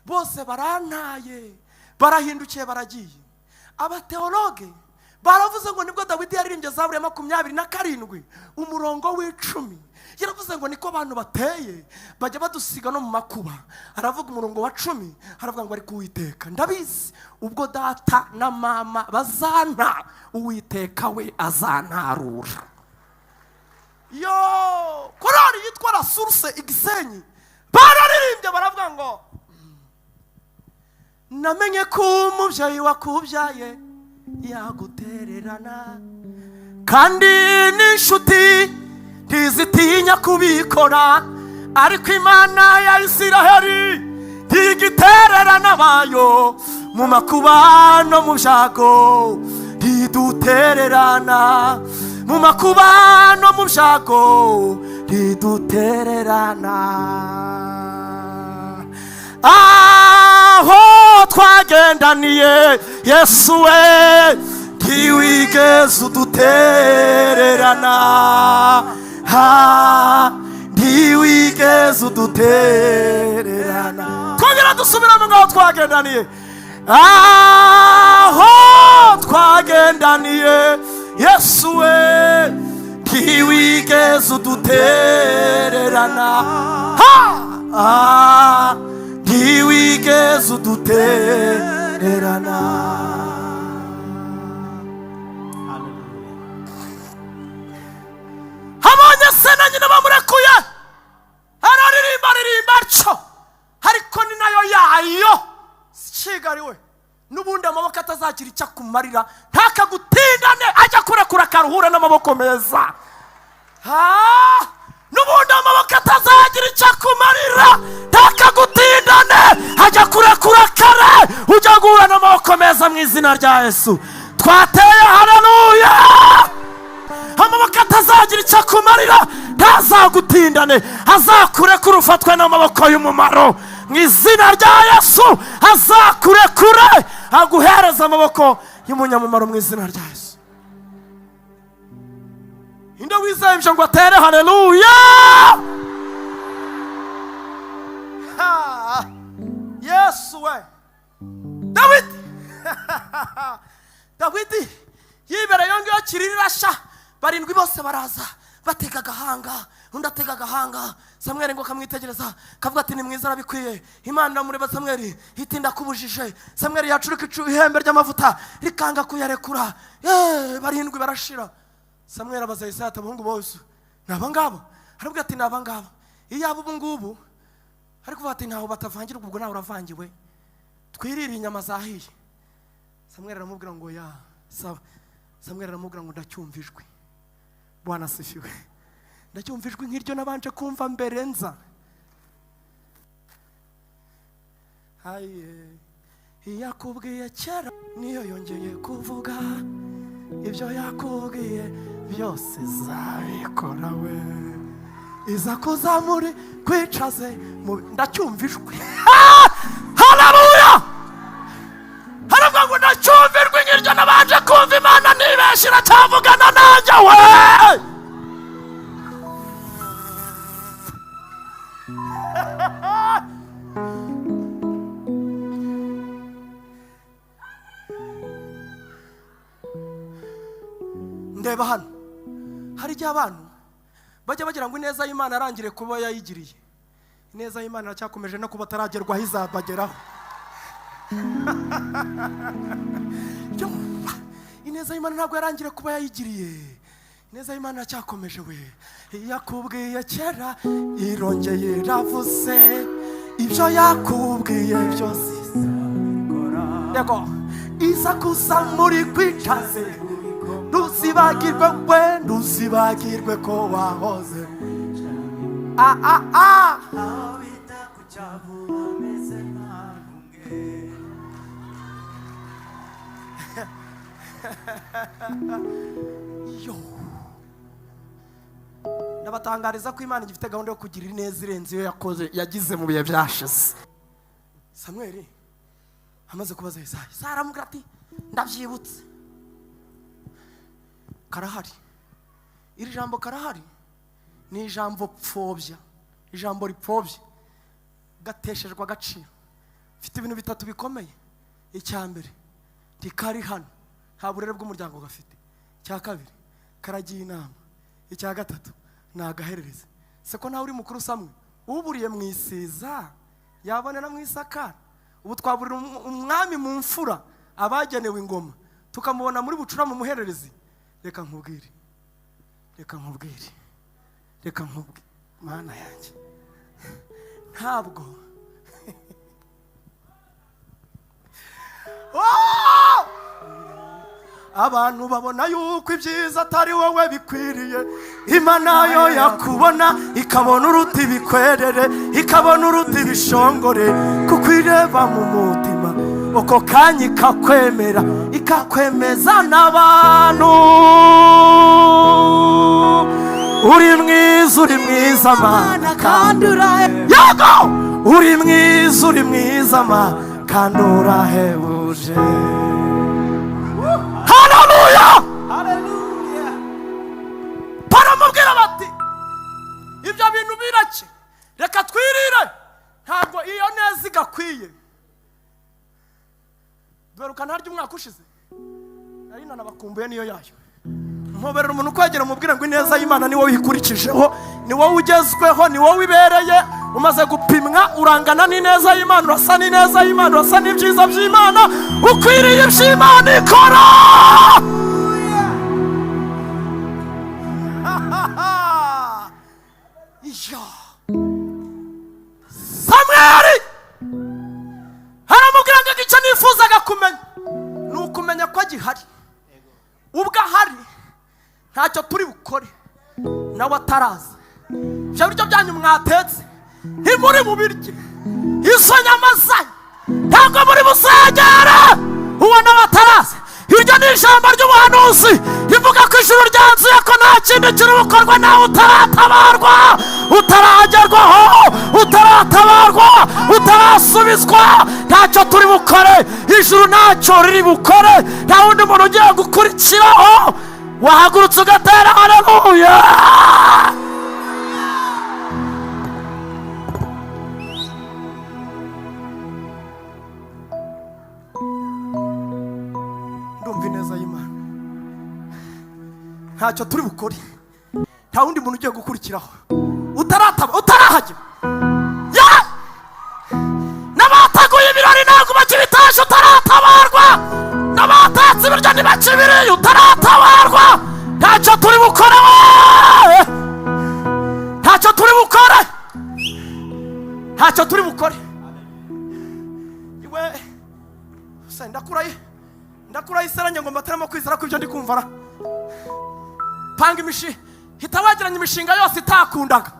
bose barantaye, barahindukiye baragiye. Abateologe baravuze ngo nibwo Dawidi yaririmbye Zaburi ya 27 umurongo w'10, yaravuze ngo niko abantu bateye bajya badusiga no mu makuba. Aravuga umurongo wa 10, aravuga ngo ari kuwiteka ndabizi ubwo data na mama bazanta, uwiteka we azantarura. Yo korari yitwa La Source Igisenyi bararirimbye baravuga ngo namenye ko umubyeyi wakubyaye yagutererana, kandi n'inshuti ntizitinya kubikora, ariko Imana ya Isiraheli ntigitererana abayo mu makuba no mu byago, ntidutererana mu makuba no mu byago, ntidutererana. Aho twagendaniye Yesu we ntiwigeze udutererana, ntiwigeze udutererana. Twongera dusubiramo ngaho twagendaniye, aho twagendaniye Yesu we, ntiwigeze udutererana, ntiwigeze udutererana. Habonye se na nyina bamurekuye, aririmba atyo, ariko ni nayo yayo kigariwe. N'ubundi amaboko atazagira icyo akumarira, ntakagutindane ajya kurekura akaruhura n'amaboko meza. N'ubundi amaboko atazagira icyo akumarira, ntakagutindane ajya kurekura kare, ujya guhura n'amaboko meza mu izina rya Yesu. Twateye haleluya. Amaboko atazagira icyo akumarira, ntazagutindane, azakurekura ufatwe n'amaboko y'umumaro mu izina rya Yesu. Azakurekure aguhereza amaboko y'umunyamumaro mu izina rya Yesu. Inde wizeye ibyo ngo atere haleluya. Yesu we. Dawidi yibereye yongeyeho kirirasha, barindwi bose baraza batega agahanga, undi atega agahanga. Samweli ngo kamwitegereza, kavuga ati ni mwiza arabikwiye. Imana iramureba Samweli, itinda kubujije. Samweli yacurika ihembe ry'amavuta rikanga kuyarekura. Barindwi barashira. Samweli abaza Yesaya ati abahungu bose ni aba ngabo? Aravuga ati ni aba ngabo. Iyaba ubu ngubu ariko kuvuga ati ntaho batavangirwa, ubwo nawe uravangiwe, twirire inyama zahiye. Samweli aramubwira ngo ya sawa. Samweli aramubwira ngo ndacyumvijwe. Bwana asifiwe. Ndacyumvijwe nk'iryo nabanje kumva mbere nza. Yakubwiye kera niyo yongeye kuvuga, ibyo yakubwiye byose zabikora we. Iza kuzamuri kwicaze ndacyumvijwe. Haleluya. Haravuga ngo ndacyumvijwe nk'iryo nabanje kumva, Imana nibeshye iracyavugana nanjye we. Ndeba hano hari igihe abantu bajya bagira ngo ineza y'Imana arangire kuba yayigiriye. Ineza y'Imana iracyakomeje no kuba ataragerwaho, izabageraho. Ineza y'Imana ntabwo yarangire kuba yayigiriye. Ineza y'Imana iracyakomeje we. Yakubwiye kera irongeye iravuze, ibyo yakubwiye byose izabikora. Yego iza kuza muri kwicaze, ntuzibagirwe we, ntuzibagirwe ko wahoze. Yo, ndabatangariza ko Imana igifite gahunda yo kugira ineza irenze iyo yagize mu bihe byashize. Samweli amaze kubaza Yesaya, Yesaya aramubwira ati ndabyibutse. Karahari. Iri jambo karahari ni ijambo pfobya, ijambo ripfobya, gateshejwe agaciro. Mfite ibintu bitatu bikomeye. Icya mbere, ntikari hano, nta burere bw'umuryango gafite. Icya kabiri, karagiye inama. Icya gatatu, ni agaherereza. Se ko nawe uri mukuru Samwe, uburiye mu isiza yabonera mu isakara. Ubu twaburira umwami mu mfura abagenewe ingoma, tukamubona muri bucura mu muhererezi. Reka nkubwire Mana yanjye, ntabwo abantu babona yuko ibyiza atari wowe bikwiriye. Imana yo yakubona ikabona uruti bikwerere, ikabona uruti bishongore, kuko ireba mu mutima uko kanya ikakwemera, ikakwemeza n'abantu. Uri mwiza Mana kandi yego uri mwiza Mana kandi urahebuje. Haleluya. neza igakwiye. Dore ntaryo umwaka ushize ari nanabakumbuye niyo yayo. Mpoberera umuntu kwegera umubwira ngo ineza y'Imana ni wowe ikurikijeho, ni wowe ugezweho, ni wowe ibereye. Umaze gupimwa urangana n'ineza y'Imana, urasa n'ineza y'Imana, urasa n'ibyiza by'Imana, ukwiriye iby'Imana ikora. Samweli aramubwira ngo icyo nifuzaga kumenya ni ukumenya ko gihari. Ubwo ahari ntacyo turi bukore nawe ataraza. Ibyo biryo byanyu mwatetse ntimuri bubirye, izo nyama zanyu ntabwo muri busengere uwo nawe ataraza. Iryo ni ijambo ry'ubuhanuzi rivuga ko ijuru ryanzuye ko nta kindi kiri bukorwa nawe utaratabarwa, utaragerwaho, utaratabarwa, utarasubizwa. Ntacyo turi bukore, ijuru ntacyo riri bukore, nta wundi muntu ugiye gukurikiraho. Wahagurutse ugatera haleluya. Ndumva ineza y'Imana, ntacyo turi bukore, nta wundi muntu ugiye gukurikiraho utarahajya. N'abataguye ibirori ntabwo bakibitaje utaratabarwa, n'abatatse ibiryo ntibakibiriye utaratabarwa. Ntacyo turi bukore, ntacyo turi bukore, ntacyo turi bukore. Iwe ndakuraye iseranye ngo mbataramo kwizera ko ibyo ndi kumva. Panga hita wagiranye imishinga yose itakundaga,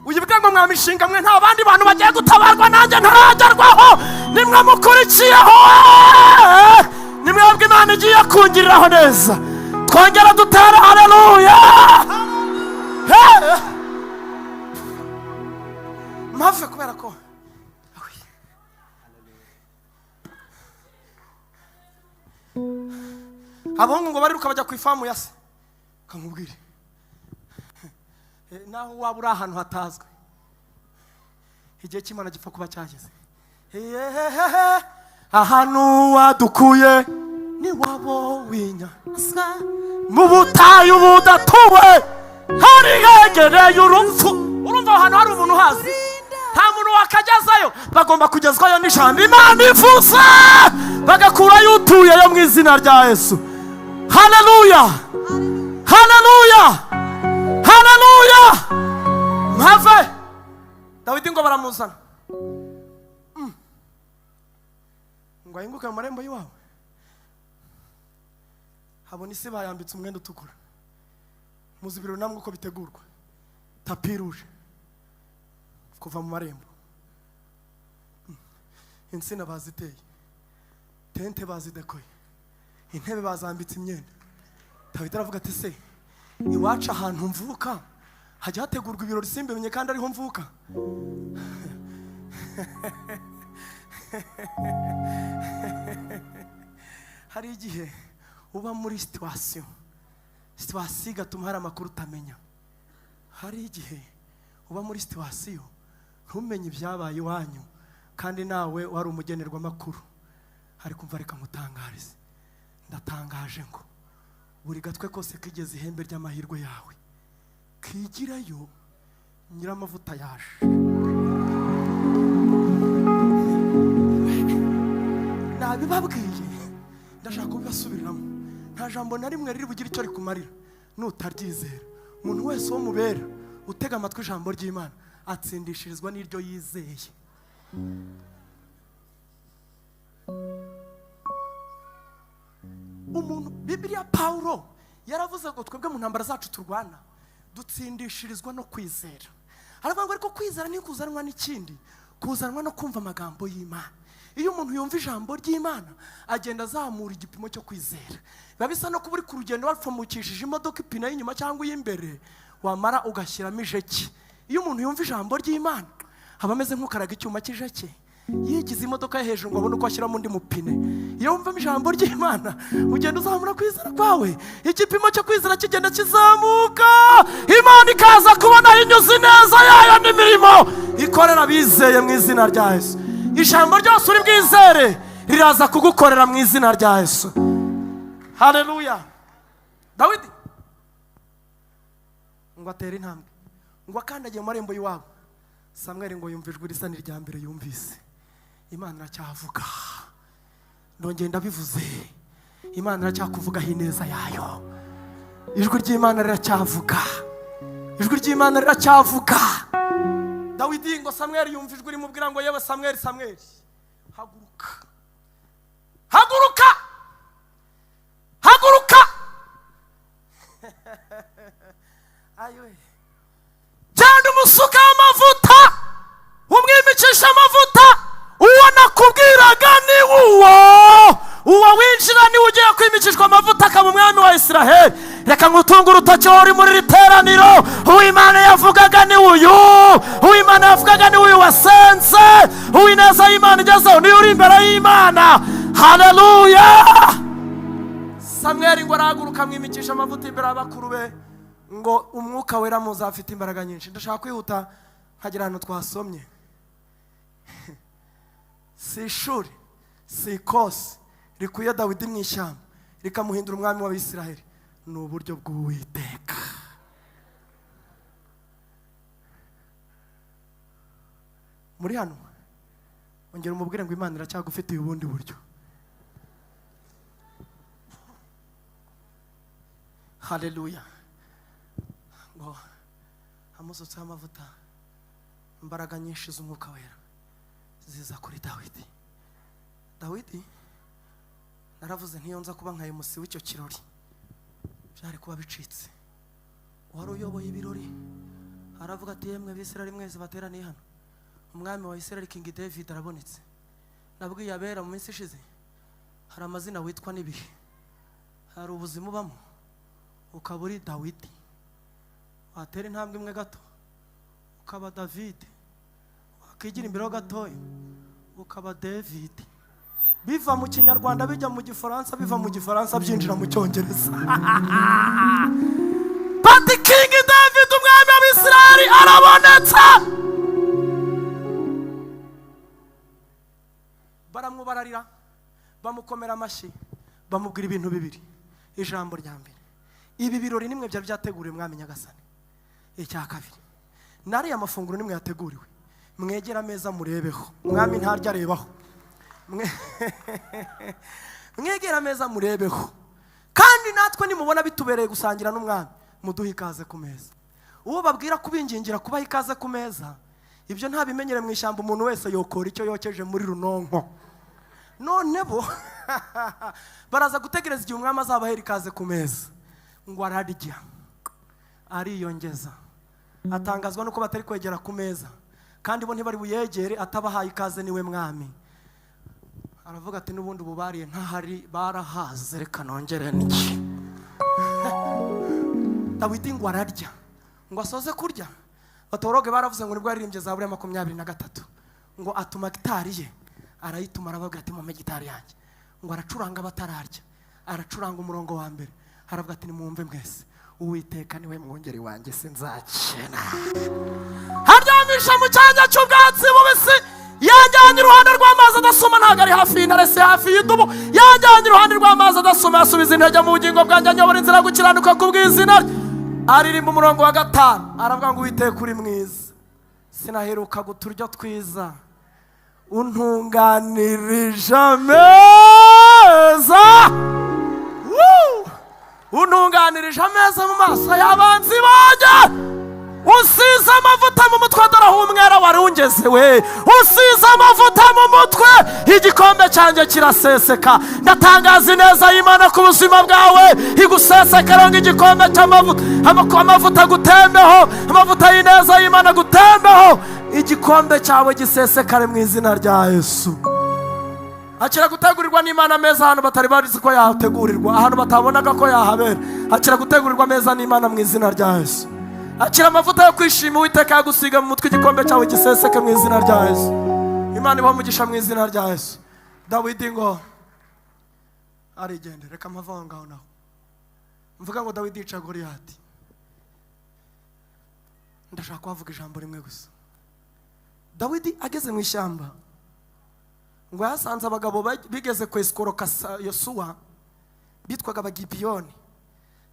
uyibwe ngo mwa mishinga mwe nta bandi bantu bagiye gutabarwa nanjye ntaragerwaho. Nimwe mukurikiyeho, nimwe wabwe Imana igiye kungiriraho neza. Twongera dutera haleluya. Mpave kubera ko abahungu ngo bariruka bajya ku ifamu ya se. Kamubwire naho waba uri ahantu hatazwe, igihe cy'Imana gipfa kuba cyageze. Ahantu wadukuye ni wabo winyasa, mu butayu budatuwe hari hegereye urupfu. Urumva ahantu hari umuntu hazi, nta muntu wakagezayo. Bagomba kugezwayo n'ijambo Imana ivuze, bagakurayo utuyeyo mu izina rya Yesu. Haleluya, haleluya, haleluya. Mpave Dawidi ngo baramuzana ngo ahinguke mu marembo y'iwabo, habona isi bayambitse umwenda utukura. Muzi ibirori namwe uko bitegurwa, tapi ruje kuva mu marembo, insina baziteye, tente bazidekoye, intebe bazambitse imyenda. Dawidi aravuga ati se iwacu ahantu mvuka hajya hategurwa ibirori simbimenye kandi ariho mvuka? Hari igihe uba muri situation igatuma hari amakuru utamenya. Hari igihe uba muri situation ntumenye ibyabaye iwanyu kandi nawe wari umugenerwa amakuru. Hari kumva reka mutangarize, ndatangaje ngo buri gatwe kose kigeze ihembe ry'amahirwe yawe kigirayo nyiramavuta yaje. Nabibabwiye ndashaka kubibasubiriramo, nta jambo na rimwe riri bugire icyo rikumarira nutaryizera. Umuntu wese wo mubera utega amatwi ijambo ry'Imana atsindishirizwa n'iryo yizeye. Umuntu Bibiliya Paulo yaravuze ngo twebwe mu ntambara zacu turwana dutsindishirizwa no kwizera. Aravuga ngo ariko kwizera ni kuzanwa n'ikindi, kuzanwa no kumva amagambo y'Imana. Iyo umuntu yumva ijambo ry'Imana agenda azamura igipimo cyo kwizera. Biba bisa no kuba uri ku rugendo wapfumukishije imodoka ipine y'inyuma cyangwa iy'imbere, wamara ugashyiramo ijeki. Iyo umuntu yumva ijambo ry'Imana aba ameze nk'ukaraga icyuma cy'ijeki, yigize imodoka ye hejuru ngo abone uko ashyiramo undi mupine. Iyo wumva ijambo ry'Imana ugenda uzamura kwizera kwawe, igipimo cyo kwizera kigenda kizamuka, Imana ikaza kubona inyuzi neza yayo n'imirimo ikorera bizeye mu izina rya Yesu. ijambo ryose uri bwizere riraza kugukorera mu izina rya Yesu. Haleluya. Dawidi ngo atera intambwe, ngo akandagiye mu marembo y'iwabo, Samweli ngo yumva ijwi risa n'irya mbere yumvise. Imana iracyavuga, ndongeye ndabivuze, Imana iracyakuvugaho ineza yayo. Ijwi ry'Imana riracyavuga, ijwi ry'Imana riracyavuga. Dawidi ngo Samweli yumva ijwi rimubwira ngo yewe Samweli, Samweli, haguruka, haguruka, haguruka. Ayowe, cyane umusuka w'amavuta, umwimikisha amavuta, uwo nakubwiraga ni uwo winjira ni ugiye kwimikishwa amavuta akaba umwami wa Israheli. Reka ngutunga urutoki uri muri riteraniro, uw'Imana yavugaga ni uyu, uw'Imana yavugaga ni uyu wasenze, uw'ineza y'Imana igezeho niyo uri imbere y'Imana. Haleluya. Samweli ngo arahaguruka amwimikisha amavuta imbere y'abakuru be, ngo umwuka wera muza afite imbaraga nyinshi. Ndashaka kwihuta nkagira ahantu twasomye. Si ishuri, si ikosi rikuye Dawidi mu ishyamba rikamuhindura umwami w'Abisiraheli, ni uburyo bw'Uwiteka. Muri hano ongera umubwire ngo Imana iracyagufitiye ubundi buryo. Haleluya. Ngo amusutseho amavuta, imbaraga nyinshi z'umwuka wera ziza kuri Dawidi. Dawidi naravuze ntiyonza kuba nka MC w'icyo kirori, byari kuba bicitse. Wari uyoboye ibirori aravuga ati yemwe Abisirayeli mwese bateraniye hano, umwami wa Isirayeli King David arabonetse. Nabwiye abera mu minsi ishize, hari amazina witwa n'ibihe, hari ubuzima ubamo ukaba uri Dawidi, watera intambwe imwe gato ukaba David, wakigira imbere ho gatoya ukaba David. Biva mu Kinyarwanda bijya mu Gifaransa, biva mu Gifaransa byinjira mu Cyongereza. But King David umwami w'Abisirayeli arabonetse. Baramwubararira, bamukomera amashyi, bamubwira ibintu bibiri. Ijambo rya mbere, ibi birori nimwe byari byateguriwe mwami Nyagasani. Icya kabiri, nari amafunguro nimwe yateguriwe, mwegera ameza murebeho, mwami ntarya arebaho. Mwegera ameza murebeho, kandi natwe nimubona bitubereye gusangira n'umwami, muduhe ikaze ku meza. Uwo babwira kubingingira kubaha ikaze ku meza, ibyo ntabimenyere mu ishyamba, umuntu wese yokora icyo yokeje muri runonko. None bo baraza gutegereza igihe umwami azabahera ikaze ku meza, ngo ararya, ariyongeza, atangazwa nuko batari kwegera ku meza, kandi bo ntibari buyegere atabahaye ikaze niwe mwami. Aravuga ati n'ubundi bubariye ntahari, barahaze, reka nongere n'iki. Dawidi ngo ararya, ngo asoze kurya, batoroge baravuze ngo nibwo yaririmbye Zaburi 23, ngo atuma gitari ye, arayituma aravuga ati mume gitari yanjye, ngo aracuranga batararya, aracuranga umurongo wa mbere, aravuga ati nimwumve mwese, Uwiteka niwe mwungeri wanjye sinzakena. Haryamisha mu cyanya cy'ubwatsi bubisi, yajyanye iruhande rw'amazi adasoma, ntabwo ari hafi y'intarese, hafi y'idubu. Yajyanye iruhande rw'amazi adasoma, yasubiza intege mu bugingo bwanjye, anyobora inzira yo gukiranuka kubw'izina rye. Aririmba umurongo wa 5, aravuga ngo Uwiteka uri mwiza, sinaheruka guturya twiza, untunganirije ameza, untunganirije ameza mu maso y'abanzi banjye. Usize amavuta mu mutwe, dore aho umwera wari ungeze we. Usize amavuta mu mutwe, igikombe cyanjye kiraseseka. Ndatangaza ineza y'Imana ku buzima bwawe, igusesekera nk'igikombe cy'amavuta. Amavuta gutembeho, amavuta y'ineza y'Imana gutembeho, igikombe cyawe gisesekare mu izina rya Yesu. Akira gutegurirwa n'Imana ameza ahantu batari barizi ko yategurirwa, ahantu batabonaga ko yahabera. Akira gutegurirwa ameza n'Imana mu izina rya Yesu. Akira amavuta yo kwishima, Uwiteka yagusiga mu mutwe, igikombe cyawe giseseke mu izina rya Yesu. Imana ibaha umugisha mu izina rya Yesu. Dawidi ngo arigende, reka mpava ngaho naho mvuga ngo Dawidi yica Goliyati. Ndashaka kuvuga ijambo rimwe gusa. Dawidi ageze mu ishyamba, ngo yasanze abagabo bigeze kwesikoroka Yosuwa bitwaga abagibiyoni.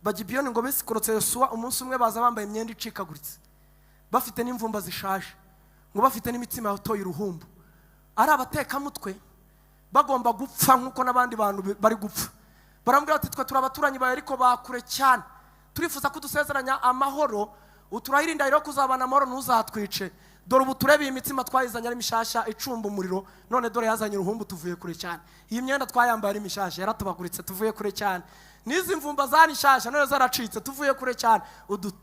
Bagibiyoni ngo besikorotse Yosuwa umunsi umwe baza bambaye imyenda icikaguritse, bafite n'imvumba zishaje, ngo bafite n'imitsima yatoye uruhumbu, ari abatekamutwe bagomba gupfa nk'uko n'abandi bantu bari gupfa. Barambwira ati twe turabaturanyi bawe ariko bakure cyane, turifuza ko dusezeranya amahoro, uturahirinda rero kuzabana amahoro ntuzatwice. Dore ubu turebeye imitsima twayizanye ari mishasha icumba umuriro, none dore yazanye uruhumbu tuvuye kure cyane. Iyi myenda twayambaye ari mishasha yaratubaguritse tuvuye kure cyane. Nizi mvumba zani shasha none zaracitse tuvuye kure cyane.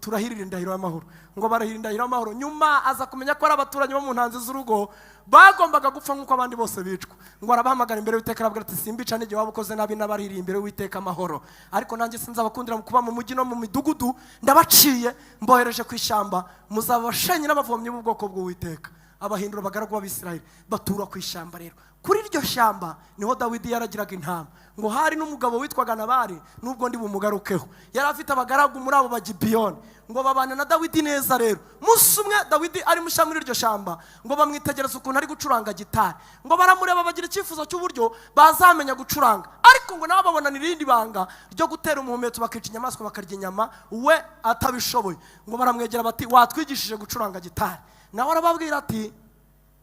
Turahirira indahiro y'amahoro. Ngo barahirira indahiro y'amahoro. Nyuma aza kumenya ko ari abaturanyi bo mu ntanzi z'urugo bagombaga gupfa nk'uko abandi bose bicwa. Ngo arabahamagara imbere y'Uwiteka arabwira ati simbica n'igihe waba ukoze nabi n'abarihiriye imbere y'Uwiteka amahoro, ariko nanjye sinzabakundira mu kuba mu mujyi no mu midugudu, ndabaciye mbohereje ku ishyamba, muzabashenye n'abavomyi b'ubwoko bw'Uwiteka. Abahindura abagaragu b'Abisirayeli batura ku ishyamba. Rero kuri iryo shyamba niho Dawidi yaragiraga intama. Ngo hari n'umugabo witwaga Nabali, nubwo ndi bumugarukeho, yari afite abagaragu muri abo bagibiyoni. Ngo babana na Dawidi neza. Rero musi umwe Dawidi ari mushya muri iryo shyamba, ngo bamwitegereza ukuntu ari gucuranga gitari, ngo baramureba bagira icyifuzo cy'uburyo bazamenya gucuranga, ariko ngo nabo babona n'irindi banga ryo gutera umuhumetso bakica inyamaswa bakarya inyama we atabishoboye. Ngo baramwegera bati watwigishije gucuranga gitari? Nawe arababwira ati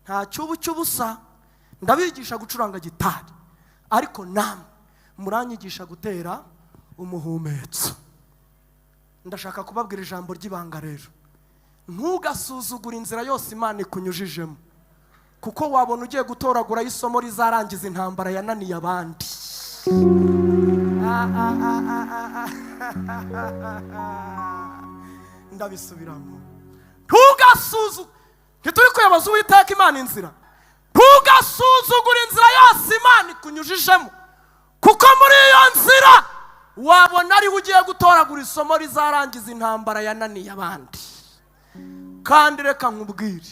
nta cyubu cy'ubusa, ndabigisha gucuranga gitari, ariko namwe muranyigisha gutera umuhumetso. Ndashaka kubabwira ijambo ry'ibanga rero, ntugasuzugure inzira yose Imana ikunyujijemo, kuko wabona ugiye gutoragura isomo rizarangiza intambara yananiye abandi. Ndabisubiramo, ntugasuzugure. Ntituri kuyoboza Uwiteka Imana inzira. Ntugasuzugure inzira yose Imana ikunyujijemo, kuko muri iyo nzira wabona ari ugiye gutoragura isomo rizarangiza intambara yananiye abandi. Kandi reka nkubwire,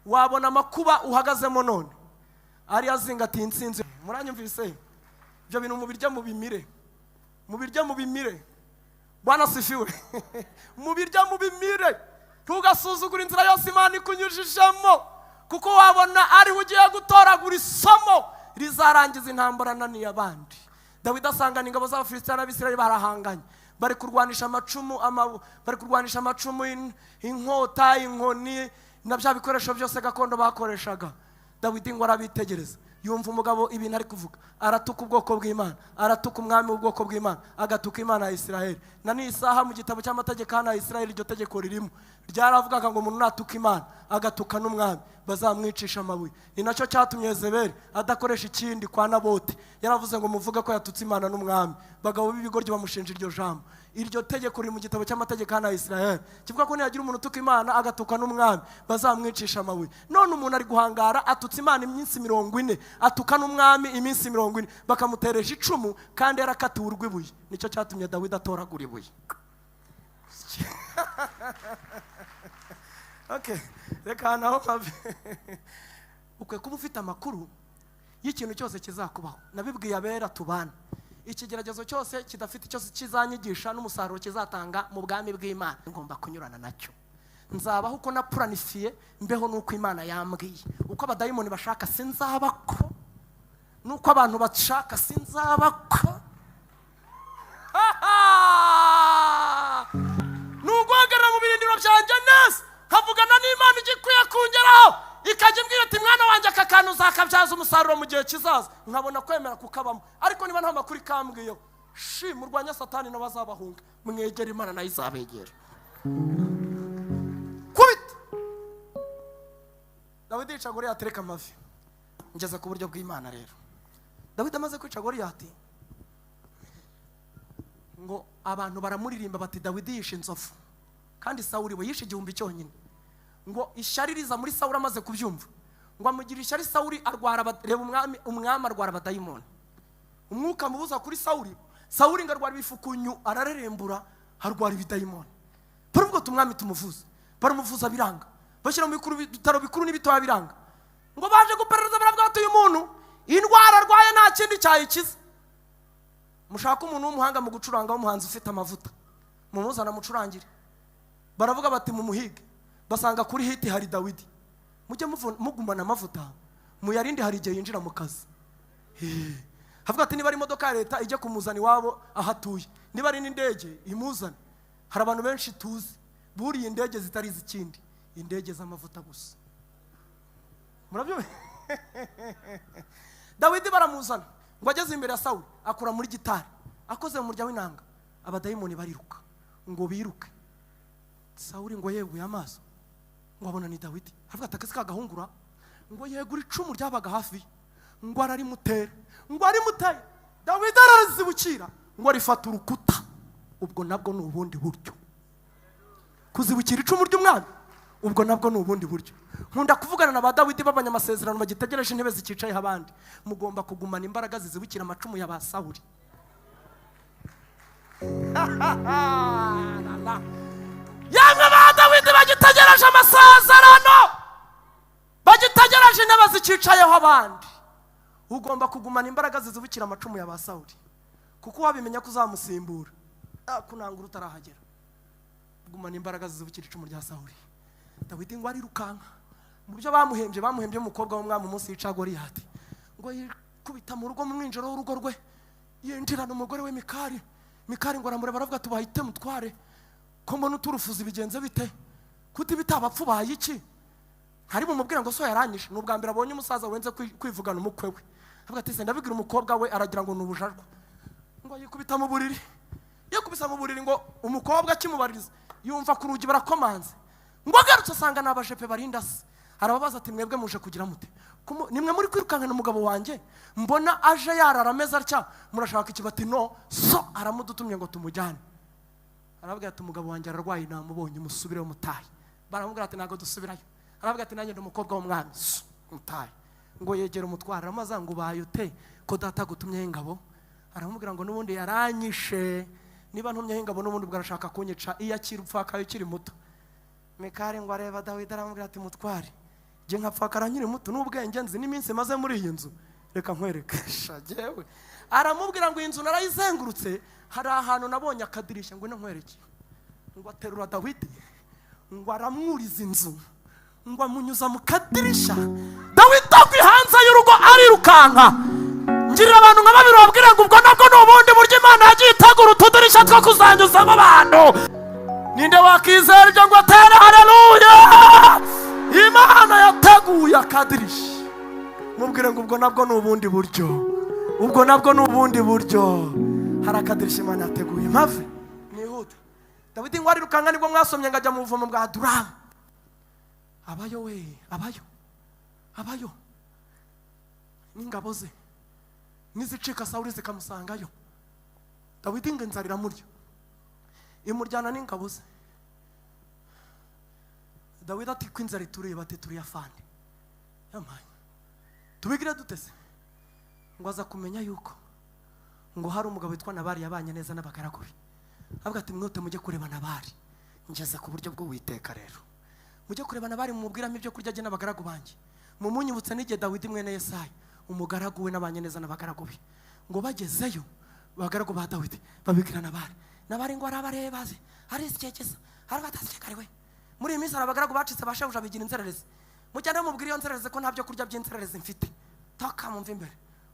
wabona amakuba uhagazemo none ari azingatiye insinzi. Muranyumvise? Ibyo bintu mubirya mubimire, mubirya mubimire. Bwana sifiwe. Mubirya mubimire. Ntugasuzugura inzira yose Imana ikunyujijemo, kuko wabona ari ugiye gutoragura isomo rizarangiza intambara yananiye abandi. Dawidi asangana ingabo z'Abafilisitiya n'Abisirayeli barahanganye, bari kurwanisha amacumu, inkota, inkoni na bya bikoresho byose gakondo bakoreshaga. Dawidi ngo arabitegereza, yumva umugabo ibintu ari kuvuga, aratuka ubwoko bw'Imana, aratuka umwami w'ubwoko bw'Imana, agatuka Imana ya Isirayeli. Na n'isaha mu gitabo cy'amategeko ya Isirayeli iryo tegeko ririmo, ryaravugaga ngo umuntu natuka Imana agatuka n'umwami bazamwicisha amabuye. Ni nacyo cyatumye Yezebeli adakoresha ikindi kwa Naboti, yaravuze ngo muvuge ko yatutse Imana n'umwami. Bagabo b'ibigoryi bamushinja iryo jambo. Iryo tegeko riri mu gitabo cy'amategeko ya Isirayeli kivuga ko niyagira umuntu utuka Imana agatuka n'umwami bazamwicisha amabuye. None umuntu ari guhangara atutse Imana iminsi 40, atuka n'umwami iminsi 40, bakamuteresha icumu kandi yarakatiwe urw'ibuye. Nicyo cyatumye Dawidi atoragura ibuye. Okay, reka naho mabe. Ukwe kuba ufite amakuru y'ikintu cyose kizakubaho. Nabibwiye abera tubana, ikigeragezo cyose kidafite cyose kizanyigisha n'umusaruro kizatanga mu bwami bw'Imana ngomba kunyurana nacyo. Nzabaho uko napuranifiye, mbeho nuko Imana yambwiye. Uko abadayimoni bashaka sinzabako, nuko abantu bashaka sinzabako. Nugogera mu birindiro byanje neza, kavugana n'Imana igikwiye kungeraho, ikajya imbwira ati mwana wanjye aka kantu uzakabyaza umusaruro mu gihe kizaza, nkabona kwemera kukabamo. Ariko niba nta makuru kambwiyeho, murwanya Satani n'abazabahunga, mwegera Imana nayo izabegera. Kubita Dawidi yica Goliyati atereka amavi. Ngeze ku buryo bw'Imana rero. Dawidi amaze kwica Goliyati, ngo abantu baramuririmba bati Dawidi yishe inzovu, kandi Sawuli we yishe 1000 cyonyine. Ngo ishyari riza muri Sawuli amaze kubyumva, ngo amugira ishyari. Sawuli arwara, reba umwami arwara abadayimoni, umwuka mubuza kuri Sawuli. Sawuli ngarwara ibifukunyu, ararerembura, harwara ibidayimoni. Parubwo tumwami tumuvuza, baramuvuza biranga, bashyira mu bitaro bikuru n'ibitoya biranga. Ngo baje guperereza baravuga ati uyu muntu indwara arwaye nta kindi cyayikiza. Mushaka umuntu w'umuhanga mu gucuranga w'umuhanzi ufite amavuta, mumuzana mucurangire. Baravuga bati mumuhige, basanga kuri hiti hari Dawidi. Mujye mugumana amavuta mu yarindi hari igihe yinjira mu kazi. Havuga ati niba ari imodoka ya leta ijya kumuzana iwabo ahatuye, niba ari n'indege imuzana. Hari abantu benshi tuzi buriye indege zitari izikindi, indege z'amavuta gusa. Murabyo? Dawidi baramuzana ngo ageze imbere ya Sawuli, akura muri gitari, akoze mu murya w'inanga, abadayimoni bariruka ngo biruke. Sawuli ngo yeguye amaso ngo abona ni Dawidi. Havuga ati akase kagahungura ngo yegura icumu ryabaga hafi ngo ararimutera, ngo arimuteye Dawidi arazibukira ngo arifata urukuta. Ubwo nabwo ni ubundi buryo. Kuzibukira icumu ry'umwami, ubwo nabwo ni ubundi buryo. Nkunda kuvugana na ba Dawidi b'abanyamasezerano bagitegereje intebe zikicayeho abandi. Mugomba kugumana imbaraga zizibukira amacumu ya ba Sawuli. Yamwe ba Dawidi bagitegereje amasezerano, bagitegereje intebe zikicayeho abandi. Ugomba kugumana imbaraga zizibukira amacumu ya ba Sawuli, kuko wabimenya ko uzamusimbura kunangura utarahagera. Gumana imbaraga zizibukira icumu rya Sawuli. Dawidi ngo arirukanka mu byo bamuhembye umukobwa w'umwami umunsi yica Goliyati, ngo yikubita mu rugo mu mwinjiro w'urugo rwe, yinjirana umugore we Mikali. Mikali ngo aramureba aravuga ati bahite mutware, ko mbona uturufuzi bigenze bite, kuti bitabapfu baye iki. Hari bumubwira ngo so yaranyishe. N'ubwa mbere abonye umusaza wenze kwivugana umukwe we. Avuga ati se ndabigira umukobwa we, aragira ngo nubujarwa. Ngo yikubita mu buriri, yakubisa mu buriri ngo umukobwa akimubaririza yumva ku rugi barakomanze. Ngo agarutse asanga n'abajepe barinda se. Arababaza ati mwebwe muje kugira mute? Nimwe muri kwirukankana umugabo wanjye, mbona aje yarara ameza atya, murashaka iki? Bati no, so aramudutumye ngo tumujyane. Arababwira ati umugabo wanjye ararwaye, namubonye, musubireyo mutahe. Baramubwira ati ntago dusubirayo. Arababwira ati nanjye ndi umukobwa w'umwami, mutahe. Ngo yegera umutwara amaza ngo bayute ko data gutumyeho ingabo. Aramubwira ngo nubundi yaranyishe, niba ntumyeho ingabo n'ubundi bwarashaka kunyica, iyo akiri upfakaye ukiri muto. Mikali ngo areba Dawidi aramubwira ati mutware, je nkapfakara nkiri muto n'ubwenge nzi n'iminsi maze muri iyi nzu, reka nkwereke. Shajewe aramubwira ngo inzu narayizengurutse, hari ahantu nabonye akadirishya, ngo nkwereke. Ngo aterura Dawidi ngo aramwuriza inzu, ngo amunyuza mu kadirisha. Dawidi akwihanze y'urugo arirukanka. Ngira abantu nka babiri babwira ngo ubwo nabwo ni ubundi buryo Imana yagiye itegura utudirisha two kuzanyuzamo abantu. Ninde wakizera ibyo ngo atere haleluya? Imana yateguye akadirisha. Mubwire ngo ubwo nabwo ni ubundi buryo, ubwo nabwo ni ubundi buryo. Hari akadirisha Imana yateguye. Mpave nihuta. Dawidi ngo arirukanka, nibwo mwasomye ngo ajya mu buvumo bwa Adulamu. Abayo we, abayo n'ingabo ze nizicika Sawuli zikamusangayo. Dawidi ngo inzarira muryo, imuryana n'ingabo ze. Dawidi ati kwinzara ituriye, bati turi afande. Yamaye tubigire dutese. Ngo aza kumenya yuko ngo hari umugabo witwa Nabali yabanye neza n'abagaragu be. Avuga ati mwote mujye kureba Nabali, ngeze ku buryo bwo witeka rero. Mujye kureba Nabali mumubwiramo ibyo kurya je n'abagaragu banjye. Mumunyibutse n'igihe Dawidi mwene Yesayi umugaragu we nabanye neza n'abagaragu be. Ngo bagezeyo abagaragu ba Dawidi babikira Nabali. Nabali ngo arabarebaze, hari ikekeza, hari batasikari we. Muri iminsi abagaragu bacitse bashabuja bigira inzererezi. Mujyane mubwira iyo nzererezi ko ntabyo kurya by'inzererezi mfite. Taka mumva imbere.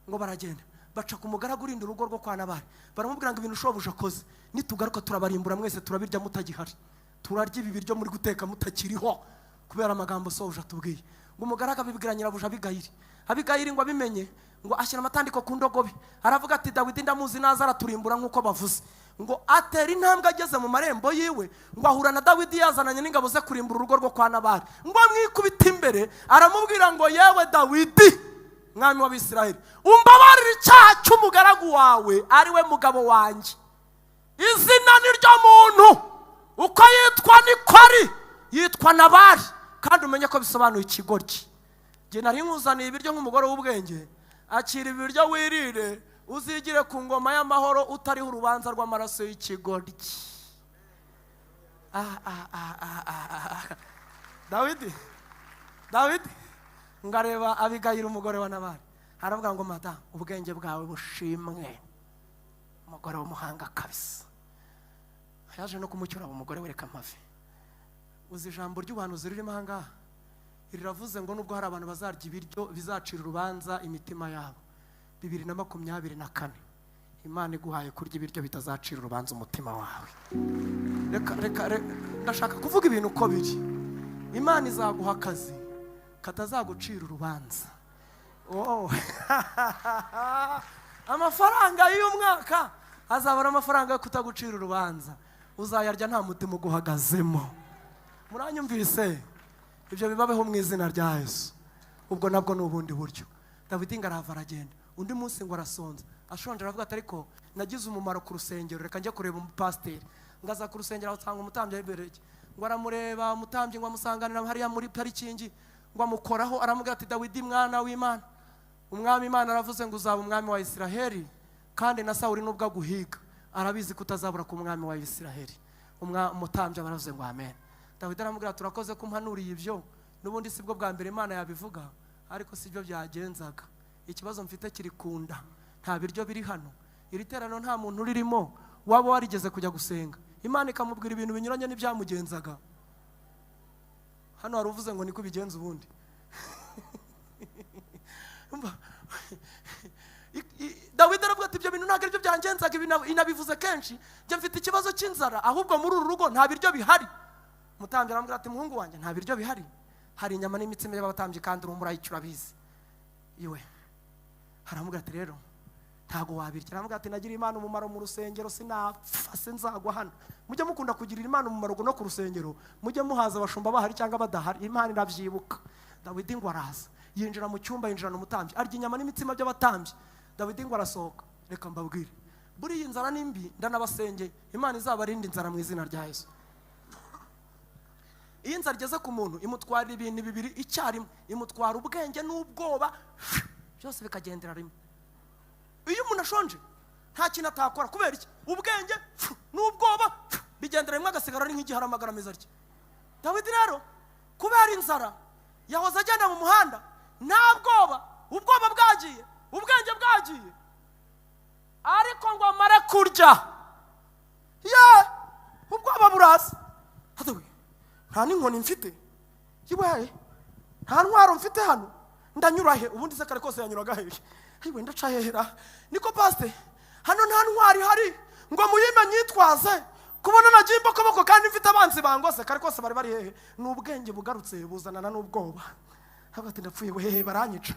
Ngo baragenda baca ku mugaragu urinda urugo rwo kwa Nabali. Baramubwira ngo ibintu shobuja koze, nitugaruka turabarimbura mwese, turabirya mutagihari. Turarya ibi biryo muri guteka mutakiriho kubera amagambo sobuja tubwiye. Ngo umugaragu abibwira nyirabuja Abigayili. Abigayili ngo abimenye ngo ashyira amatandiko ku ndogobe. Aravuga ati Dawidi ndamuzi naza araturimbura nk'uko bavuze. Ngo atera intambwe ageze mu marembo yiwe, ngo ahura na Dawidi yazananye n'ingabo ze kurimbura urugo rwo kwa Nabali. Ngo amwikubita imbere aramubwira ngo yewe Dawidi mwami w'Abisirayeli, umbabarire icyaha cy'umugaragu wawe ari we mugabo wanjye. Izina ni ryo muntu, uko yitwa niko ari, yitwa Nabali, kandi umenye ko bisobanuye ikigoryi. Jye nari nkuzaniye ibiryo nk'umugore w'ubwenge, akira ibiryo wirire, uzigire ku ngoma y'amahoro utariho urubanza rw'amaraso y'ikigoryi. Dawidi ngareba Abigayili umugore wa Nabali. Aravuga ngo mata ubwenge bwawe bushimwe, umugore w'umuhanga kabisa. Yaje no kumucyura umugore wereka Mpave. Uzi ijambo ry'ubuhanuzi ririmo ahangaha, riravuze ngo nubwo hari abantu bazarya ibiryo bizacira urubanza imitima yabo. 2024 Imana iguhaye kurya ibiryo bitazacira urubanza umutima wawe. Reka ndashaka kuvuga ibintu uko biri. Imana izaguha akazi katazagucira urubanza. Amafaranga y'umwaka azabara amafaranga yo kutagucira urubanza. Uzayarya nta mutima uguhagazemo. Muranyumvise? Ibyo bibabeho mu izina rya Yesu. Ubwo nabwo n'ubundi buryo. Dawidi ngarava aragenda. Undi munsi ngo arasonza. Ashonje aravuga ati ariko nagize umumaro ku rusengero, reka njye kureba umupasiteri. Ngaza ku rusengero asanga umutambyi imbere. Ngo aramureba umutambyi ngo amusanganira hariya muri parikingi. Ngo amukoraho aramubwira ati Dawidi mwana w'Imana. Umwami Imana aravuze ngo uzaba umwami wa Isiraheli kandi na Sawuli nubwo aguhiga arabizi kutazabura ku mwami wa Isiraheli. Umutambyi baravuze ngo amen. Dawidi aramubwira turakoze kumpanuriye ibyo nubundi sibwo bwa mbere Imana yabivuga ariko sibyo byagenzaga. Ikibazo mfite kiri kunda nta biryo biri hano. Iri terano nta muntu uririmo waba warigeze kujya gusenga. Imana ikamubwira ibintu binyuranye n'ibyamugenzaga. Hano haruvuze ngo niko bigenza ubundi. Dawidi aravuga ati ibyo bintu ntabwo aribyo byangenzaga. Inabivuze kenshi njye mfite ikibazo cy'inzara ahubwo muri uru rugo nta biryo bihari. Mutambyi aramubwira ati muhungu wanjye nta biryo bihari, hari inyama n'imitsima y'abatambyi kandi urumura yicura bizi. Iwe aramubwira ati rero ntago wabirya. Aramubwira ati nagira Imana umumaro mu rusengero sinapfa sinzagwa hano. Mujye mukunda kugirira Imana umumaro no ku rusengero, mujye muhaza abashumba bahari cyangwa badahari, Imana irabyibuka. Dawidi ngo araza yinjira mu cyumba, yinjirana umutambyi arya inyama n'imitsima by'abatambyi. Dawidi ngo arasohoka. Reka mbabwire buri inzara nimbi ndanabasengeye Imana izabarinde inzara mu izina rya Yesu. Iyi nzara igeze ku muntu imutwarira ibintu bibiri icyarimwe, imutwara ubwenge n'ubwoba byose bikagendera rimwe. Iyo umuntu ashonje nta kintu atakora kubera iki? Ubwenge n'ubwoba bigendera rimwe agasigara ari nk'igihe aramagara meza rye. Dawidi rero kubera inzara yahoze agenda mu muhanda nta bwoba, ubwoba bwagiye, ubwenge bwagiye, ariko ngo amare kurya ubwoba buraza. Nta n'inkoni mfite yiwe, nta ntwaro mfite hano, ndanyura he? Ubundi se kare kose yanyuraga hehe? Yiwe ndaca hehera niko paste hano nta ntwari hari ngo muyime nyitwaze kubona nagiye imbokoboko kandi mfite abanzi bangose. Kare kose bari hehe? N'ubwenge bugarutse buzanana n'ubwoba. Hagati ndapfuye hehe baranyica.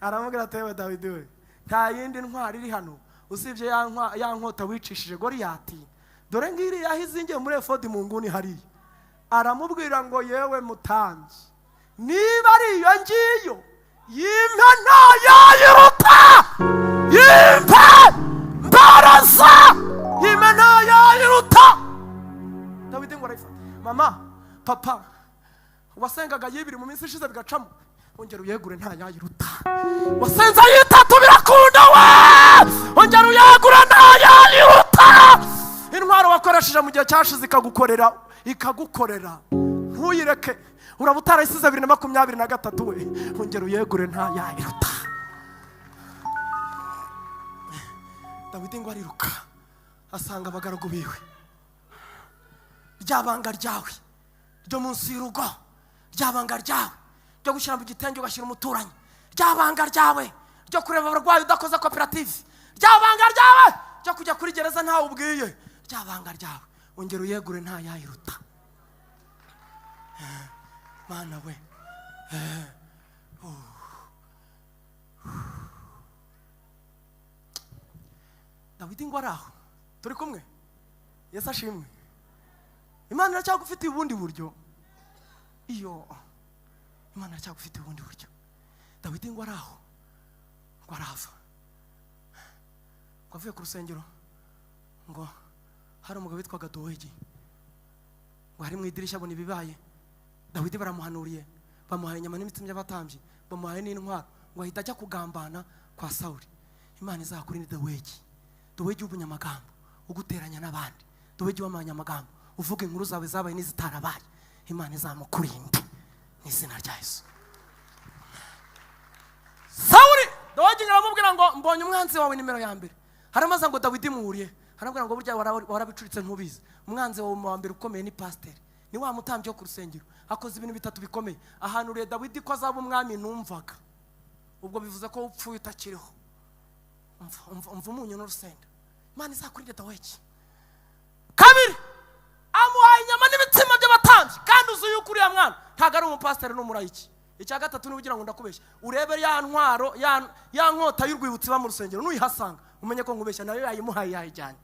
Aramubwira ati we Dawidi we nta yindi ntwari iri hano usibye ya nkota wicishije Goliyati. Dore ngiri yahizingiye muri efodi mu nguni hariya. Aramubwira ngo yewe mutambyi niba ari iyo ngiyo yimpe ntayayiruta, yimpe mbaraza, yimpe ntayayiruta. Dawidi ngo arayifata. Mama papa wasengaga yibiri mu minsi ishize bigacamo, ongera uyegure ntayayiruta. Wasenza yitatu birakunda we, ongera uyegure ntayayiruta. Intwaro wakoresheje mu gihe cyashize ikagukorera ntuyireke. Uraba utarayisize 2023 we, ongera uyegure ntayayiruta. Dawidi ngo ariruka asanga abagaragu biwe. Ryabanga ryawe ryo munsi y'urugo, ryabanga ryawe ryo gushyira mu gitenge ugashyira umuturanyi, ryabanga ryawe ryo kureba abarwayi udakoze koperative, ryabanga ryawe ryo kujya kuri gereza ntawe ubwiye, ryabanga ryawe ongera uyegure ntayayiruta. Mana we Dawidi ngo araho turi kumwe. Yesu ashimwe. Imana iracyagufitiye ubundi buryo. Iyo Imana iracyagufitiye ubundi buryo. Dawidi ngo araho ngo arava ngo avuye ku rusengero ngo hari umugabo witwaga Dowegi ngo hari mu idirishya abona ibibaye. Dawidi baramuhanuriye, bamuhaye inyama n'imitsima y'abatambyi, bamuhaye n'intwaro ngo ahita ajya kugambana kwa Sawuli. Imana izakurinde Dowegi w'ubunyamagambo uguteranya n'abandi, Dowegi w'amanyamagambo uvuga inkuru zawe zabaye n'izitarabaye. Imana izamukurinde n'izina rya Yesu. Sawuli Dowegi aramubwira ngo mbonye umwanzi wawe nimero ya mbere. Haramaze ngo Dawidi muhuriye, haramubwira ngo burya warabicuritse ntubizi, umwanzi wawe wa mbere ukomeye ni pasiteri. ni wa mutambyi wo ku rusengero akoze ibintu bitatu bikomeye. Ahantu rero Dawidi ko azaba umwami numvaga, ubwo bivuze ko upfuye utakiriho. Umva umunyu n'urusenda, Imana izakurinde Dawidi. Kabiri, amuhaye inyama n'ibitsima by'abatambyi, kandi uzi yuko uriya mwana ntago ari umupasiteri n'umurayiki. Icya gatatu n'ubugira ngo ndakubeshya, urebe ya ntwaro ya nkota y'urwibutso ba mu rusengero nuyihasanga umenye ko nkubeshya, nayo yayimuhaye yayijyanye.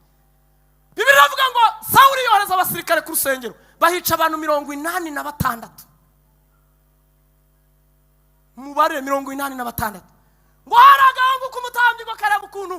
Bibiliya iravuga ngo Sawuli yohereza abasirikare ku rusengero bahica abantu 86, umubare 86. Ngo haragaho ko umutambyi ngo kareba ukuntu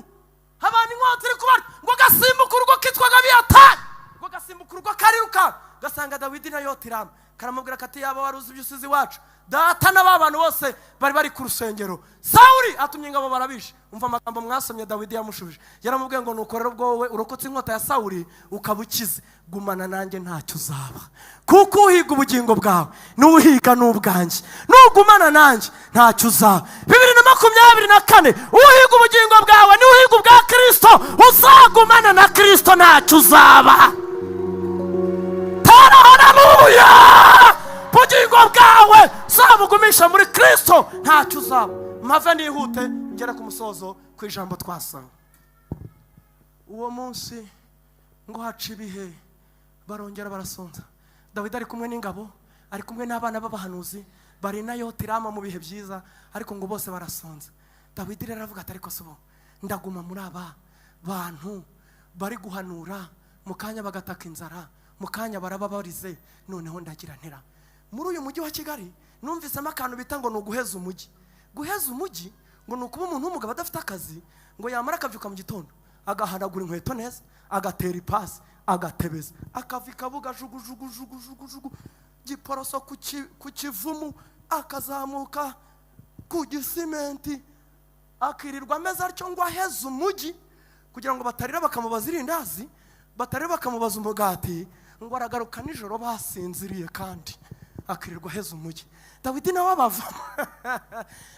abantu inkota iri kubara, ngo gasimbuka urugo kitwaga Abiyatari, ngo gasimbuka urugo kariruka gasanga Dawidi na Yotirama, karamubwira kati yaba wari uzi ibyusizi wacu data n'abantu bose bari ku rusengero. Sawuli atumye ingabo barabishe. Umva amagambo mwasomye Dawidi yamushubije, yaramubwiye ngo nukorera ubwo wowe urokotse inkota ya Sawuli ukabukize, gumana nanjye ntacyo uzaba, kuko uhiga ubugingo bwawe n'uhiga n'ubwanjye, nugumana nanjye ntacyo uzaba. 2024 uhiga ubugingo bwawe n'uhiga ubwa Kristo, uzagumana na Kristo ntacyo uzaba. Haleluya! Ubugingo bwawe zabugumisha muri Kristo ntacyo uzaba. Mpave nihute ngera ku musozo ku ijambo twasanga. Uwo munsi ngo haca ibihe barongera barasonza. Dawidi ari kumwe n'ingabo, ari kumwe n'abana b'abahanuzi, bari na Yotirama mu bihe byiza, ariko ngo bose barasonza. Dawidi rero aravuga ati ariko sobo ndaguma muri aba bantu bari guhanura, mu kanya bagataka inzara, mu kanya barababarize, noneho ndagira ntera muri uyu mujyi wa Kigali. Numvisemo akantu bita ngo nuguheza umujyi. Guheza umujyi ngo nukuba umuntu w'umugabo adafite akazi, ngo yamara akavyuka mu gitondo agahanagura inkweto neza, agatera ipasi, agatebeza, akavika buga jugu giporoso ku kivumu, akazamuka ku gisimenti, akirirwa ameza atyo ngo aheze umujyi, kugira ngo batarira bakamubaza irindazi, batarira bakamubaza umugati, ngo aragaruka nijoro basinziriye kandi akirirwa aheze umujyi. Dawidi nawe abavamo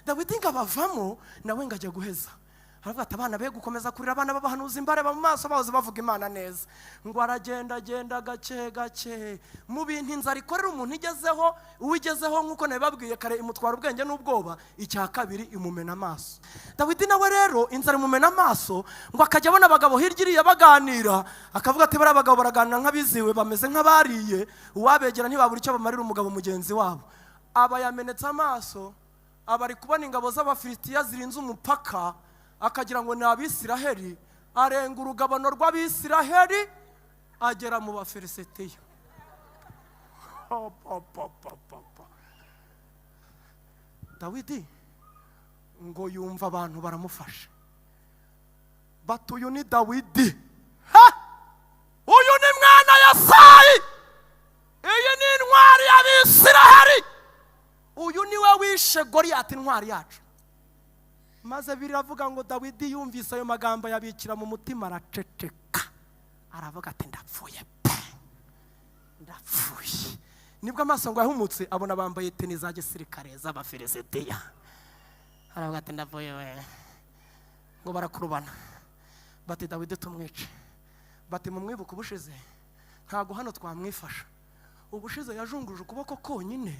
Dawidi ngabavamo nawe ngajya guheza. Aravuga ati abana be gukomeza kurira abana b'abahanuzi imbare mu maso bahoze bavuga Imana neza, ngo aragenda gake mu bintu inzara ikorera umuntu igezeho, uwigezeho nkuko nabibabwiye kare imutwara ubwenge n'ubwoba, icya kabiri imumena amaso. Dawidi nawe rero inzara imumena amaso, ngo akajya abona abagabo hirya iriya baganira, akavuga ati bari abagabo baraganira nk'abiziwe, bameze nk'abariye, uwabegera ntibabura icyo bamarira umugabo mugenzi wabo. Aba yamenetse amaso, aba ari kubona ingabo z'Abafilisitiya zirinze umupaka, akagira ngo ni Abisiraheli, arenga urugabano rw'Abisiraheli agera mu Bafilisitiya. Dawidi ngo yumva abantu baramufasha, batuyu ni Dawidi, uyu ni mwana Yesayi, iyi ni intwari y'Abisiraheli, uyu niwe wishe Goliyati intwari yacu. Maze biravuga ngo Dawidi yumvise ayo magambo yabikira mu mutima, araceceka, aravuga ati ndapfuye pe, ndapfuye. Nibwo amaso ngo yahumutse abona bambaye teni za gisirikare z'Abafilisitiya, aravuga ati ndapfuye we. Ngo barakurubana bati Dawidi tumwice, bati mumwibuka ubushize ntago hano twamwifasha, ubushize yajunguruje ukuboko konyine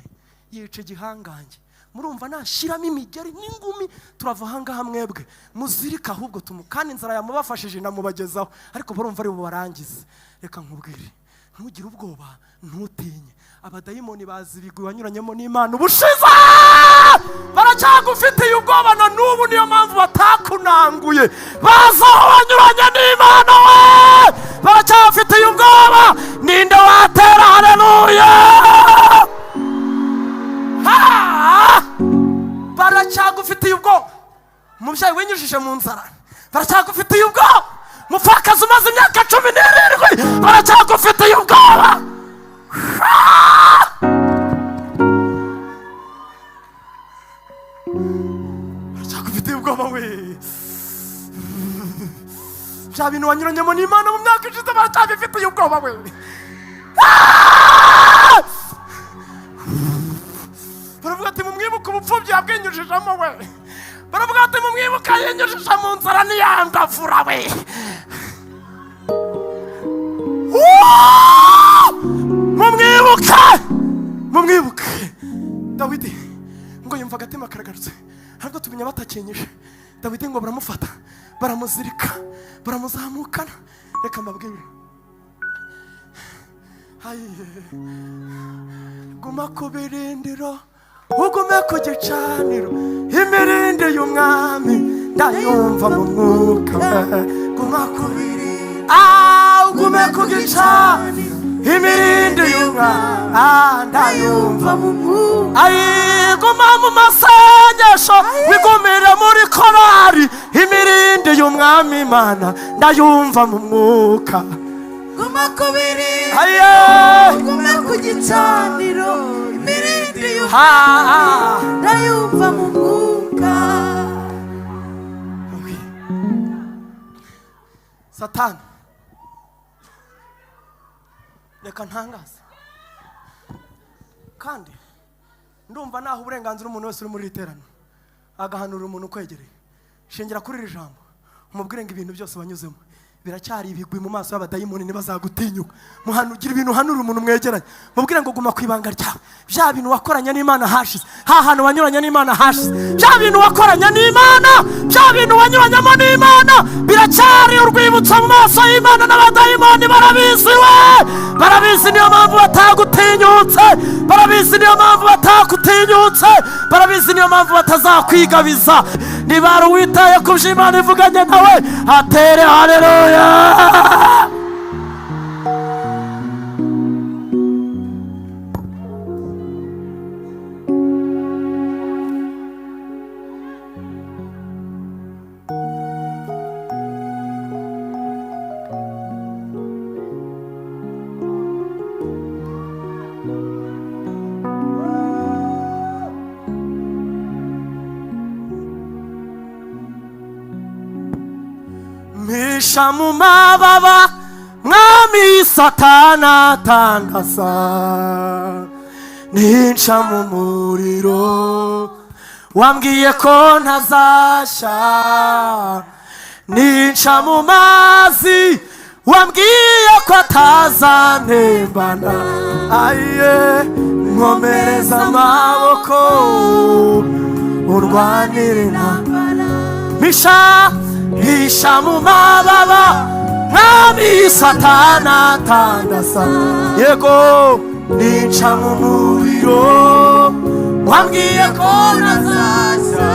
yica igihangange, murumva nashiramo imigeri n'ingumi turava hangaha mwebwe muzirika, ahubwo kandi inzara yamubafashije namubagezaho, ariko barumva ari bubarangize. Reka nkubwire, ntugire ubwoba, ntutinye, abadayimoni bazi ibigwi wanyuranyemo n'Imana ubushize, baracyagufitiye ubwoba na n'ubu, niyo mpamvu batakunanguye, baza aho wanyuranye n'Imana we, baracyafitiye ubwoba. Ninde watera haleluya? Baracyagufitiye ubwoba, umubyeyi winyujije mu nzara, baracyagufitiye ubwoba, mupfakazi umaze imyaka 17 baracyagufitiye ubwoba. Baracyagufitiye ubwoba we, bya bintu wanyuranyemo n'Imana mu myaka ishize baracyagufitiye ubwoba we. Baravuga ati mumwibuka ubupfubyi yabwinyujijemo we, baravuga ati mumwibuka yinyujije mu nzara niyandavura we. Mumwibuka agatima karagarutse ariko tumenya batakenyeshe Dawidi ngo baramufata baramuzirika baramuzamukana reka mbabwire guma ku birindiro ugume ku gicaniro imirindi y'umwami ndayumva mu mwuka guma ku birindiro ugume ku gicaniro imirindi y'umwami ndayumva mu mwuka guma mu masengesho wigumire muri korari imirindi y'umwami Imana ndayumva mu mwuka guma ku birindiro ugume ku gicaniro imirindi y'umwami ndayumva mu mwuka. Satani reka ntangaza kandi ndumva naho uburenganzira umuntu wese uri muri iterano agahanura umuntu ukwegereye shingira kuri iri jambo umubwire ngo ibintu byose wanyuzemo biracyari ibigwi mu maso y'abadayimoni ntibazagutinyuka muhanugira ibintu hanura umuntu mwegeranye mubwire ngo guma ku ibanga ryawe bya bintu wakoranye n'Imana hashize hantu wanyuranye n'Imana hashize bya bintu wakoranye n'Imana bya bintu wanyuranyemo n'Imana biracyari urwibutso mu maso y'Imana n'abadayimoni barabizi barabizi niyo mpamvu batagutinyutse barabizi niyo mpamvu batakutinyutse barabizi niyo mpamvu batazakwigabiza niba witaye ku byo Imana ivuganye nawe atere haleluya. Misha mu mababa mwami Satana atangasa ninca mu muriro wambwiye ko ntazasha ninca mu mazi wambwiye ko atazantembana nkomereza amaboko urwanire intambara Misha mu mababa mwami Satana atangasa yego ninca mu muriro wambwiye ko ntazasha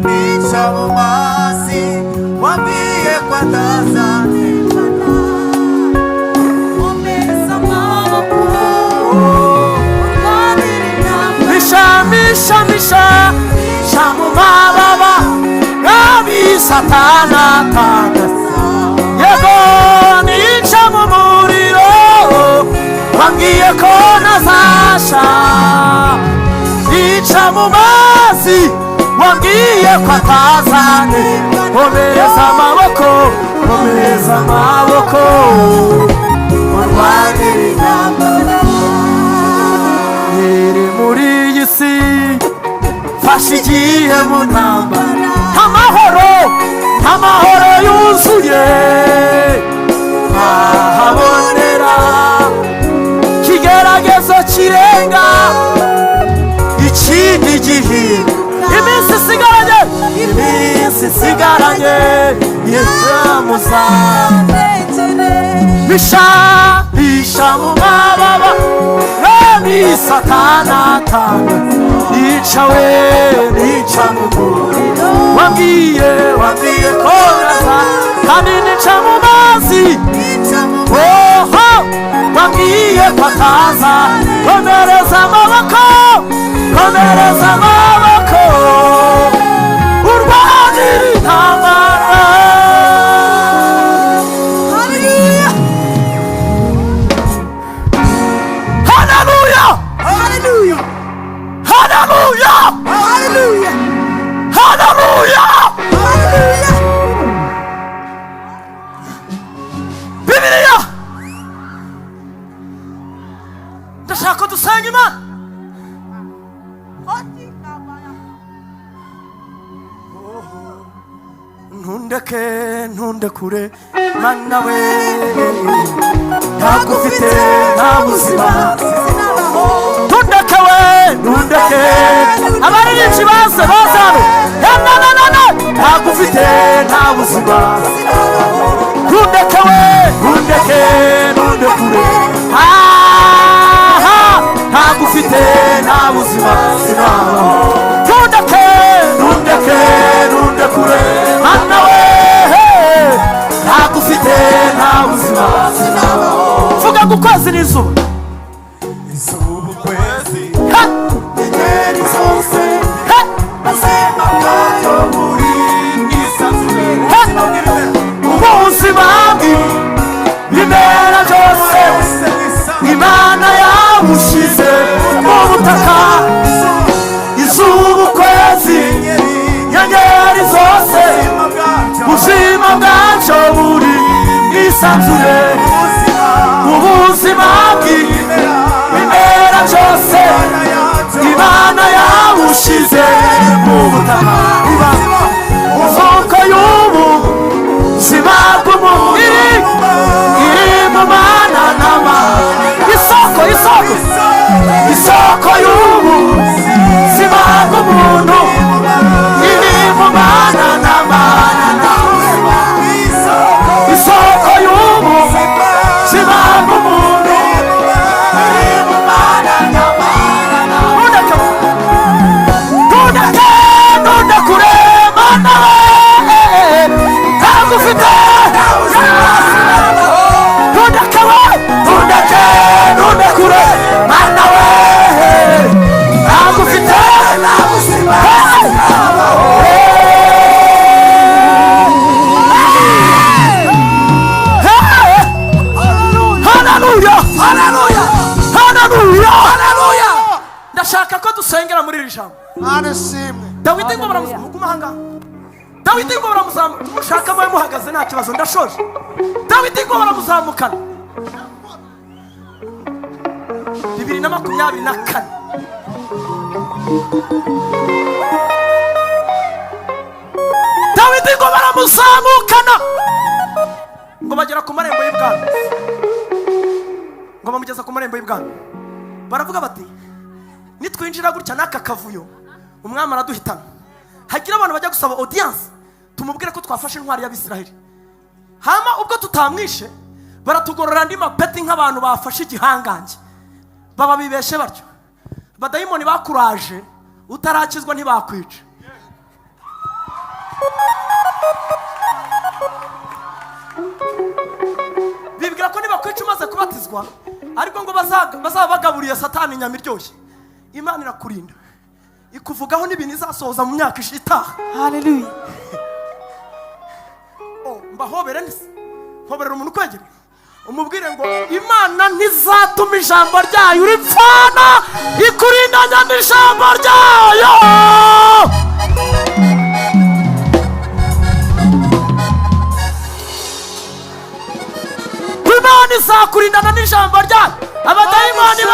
ninca mu mazi wambwiye ko atazantembana nkomereza amaboko urwanire intambara Misha mu mababa mwami Satana atangasa yego ninca mu muriro wambwiye ko ntazasha ninca mu mazi wambwiye ko atazantembana nkomereza amaboko urwanire intambara iri muri iyi si fasha igihe mu ntambara amahoro yuzuye ahabonera kigeragezo kirenga ikindi gihe iminsi isigaranye yezamuza bisha mu mababa mwami Satana atangasa nica mu muriro wambwiye ko ntazasha kandi nica mu mazi wambwiye ko atazantembana nkomereza amaboko urwanire intambara. Haleluya haleluya haleluya haleluya haleluya haleluya. Bibiliya ndashaka dusanga Imana ntundekure Mana we ntagufite nta buzima ntundeke abaririmbyi baze hano. Ntabwo ufite nta buzima, ntundeke we, ntundeke ntundekure. Ntabwo ufite nta buzima sinabaho, ntundeke ntundeke ntundekure. Mana we, ntabwo ufite nta buzima sinabaho. Vuga ngo ukwezi n'izuba, izuba ukwezi inyenyeri zose ubuzima bwacyo buri mwisanzure. ubuzima bw'ibimera byose Imana yabushize mu butaka. Izuba ukwezi inyenyeri zose ubuzima bwacyo buri mwisanzure. ubuzima bw'ibimera byose Imana yabushize mu butaka. Isoko y'ubuzima bw'umubiri iri mu Mana n'Amana. Isoko y'ubuzima bw'umuntu iri mu Mana n'Amana. Isoko y'ubuzima bw'umuntu iri mu Mana n'Amana. Ntundekure Mana we, ntabwo ufite. Ntundekure Mana we, ntabwo ufite. Haleluya. Ndashaka ko dusengera muri iri jambo. Dawidi ngo baramuzamuka. Dawidi ngo baramuzamuka. Mushaka mwe muhagaze nta kibazo, ndashoje. Dawidi ngo baramuzamukana 2024. Dawidi ngo baramuzamukana ngo bagera ku marembo y'ibwami, ngo bamugeza ku marembo y'ibwami. Baravuga bati nitwinjira gutya n'aka kavuyo umwami araduhitana. Hagira abantu bajya gusaba audience tumubwire ko twafashe intwari y'Abisiraheli. Hama ubwo tutamwishe baratugorora andi mapeti nk'abantu bafashe igihangange. Baba bibeshe batyo. Badayimoni bakuraje utarakizwa ntibakwica. Bibwira ko nibakwica umaze kubatizwa ariko ngo bazabagaburiye Satani inyama iryoshye. Imana irakurinda ikuvugaho n'ibintu izasohoza mu myaka ishitaha. Haleluya. Mbahobere ndise hoberera umuntu kwegera umubwire ngo Imana ntizatuma ijambo ryayo uripfana, ikurindanya n'ijambo ryayo. Imana izakurindana n'ijambo ryayo. Abadayimoni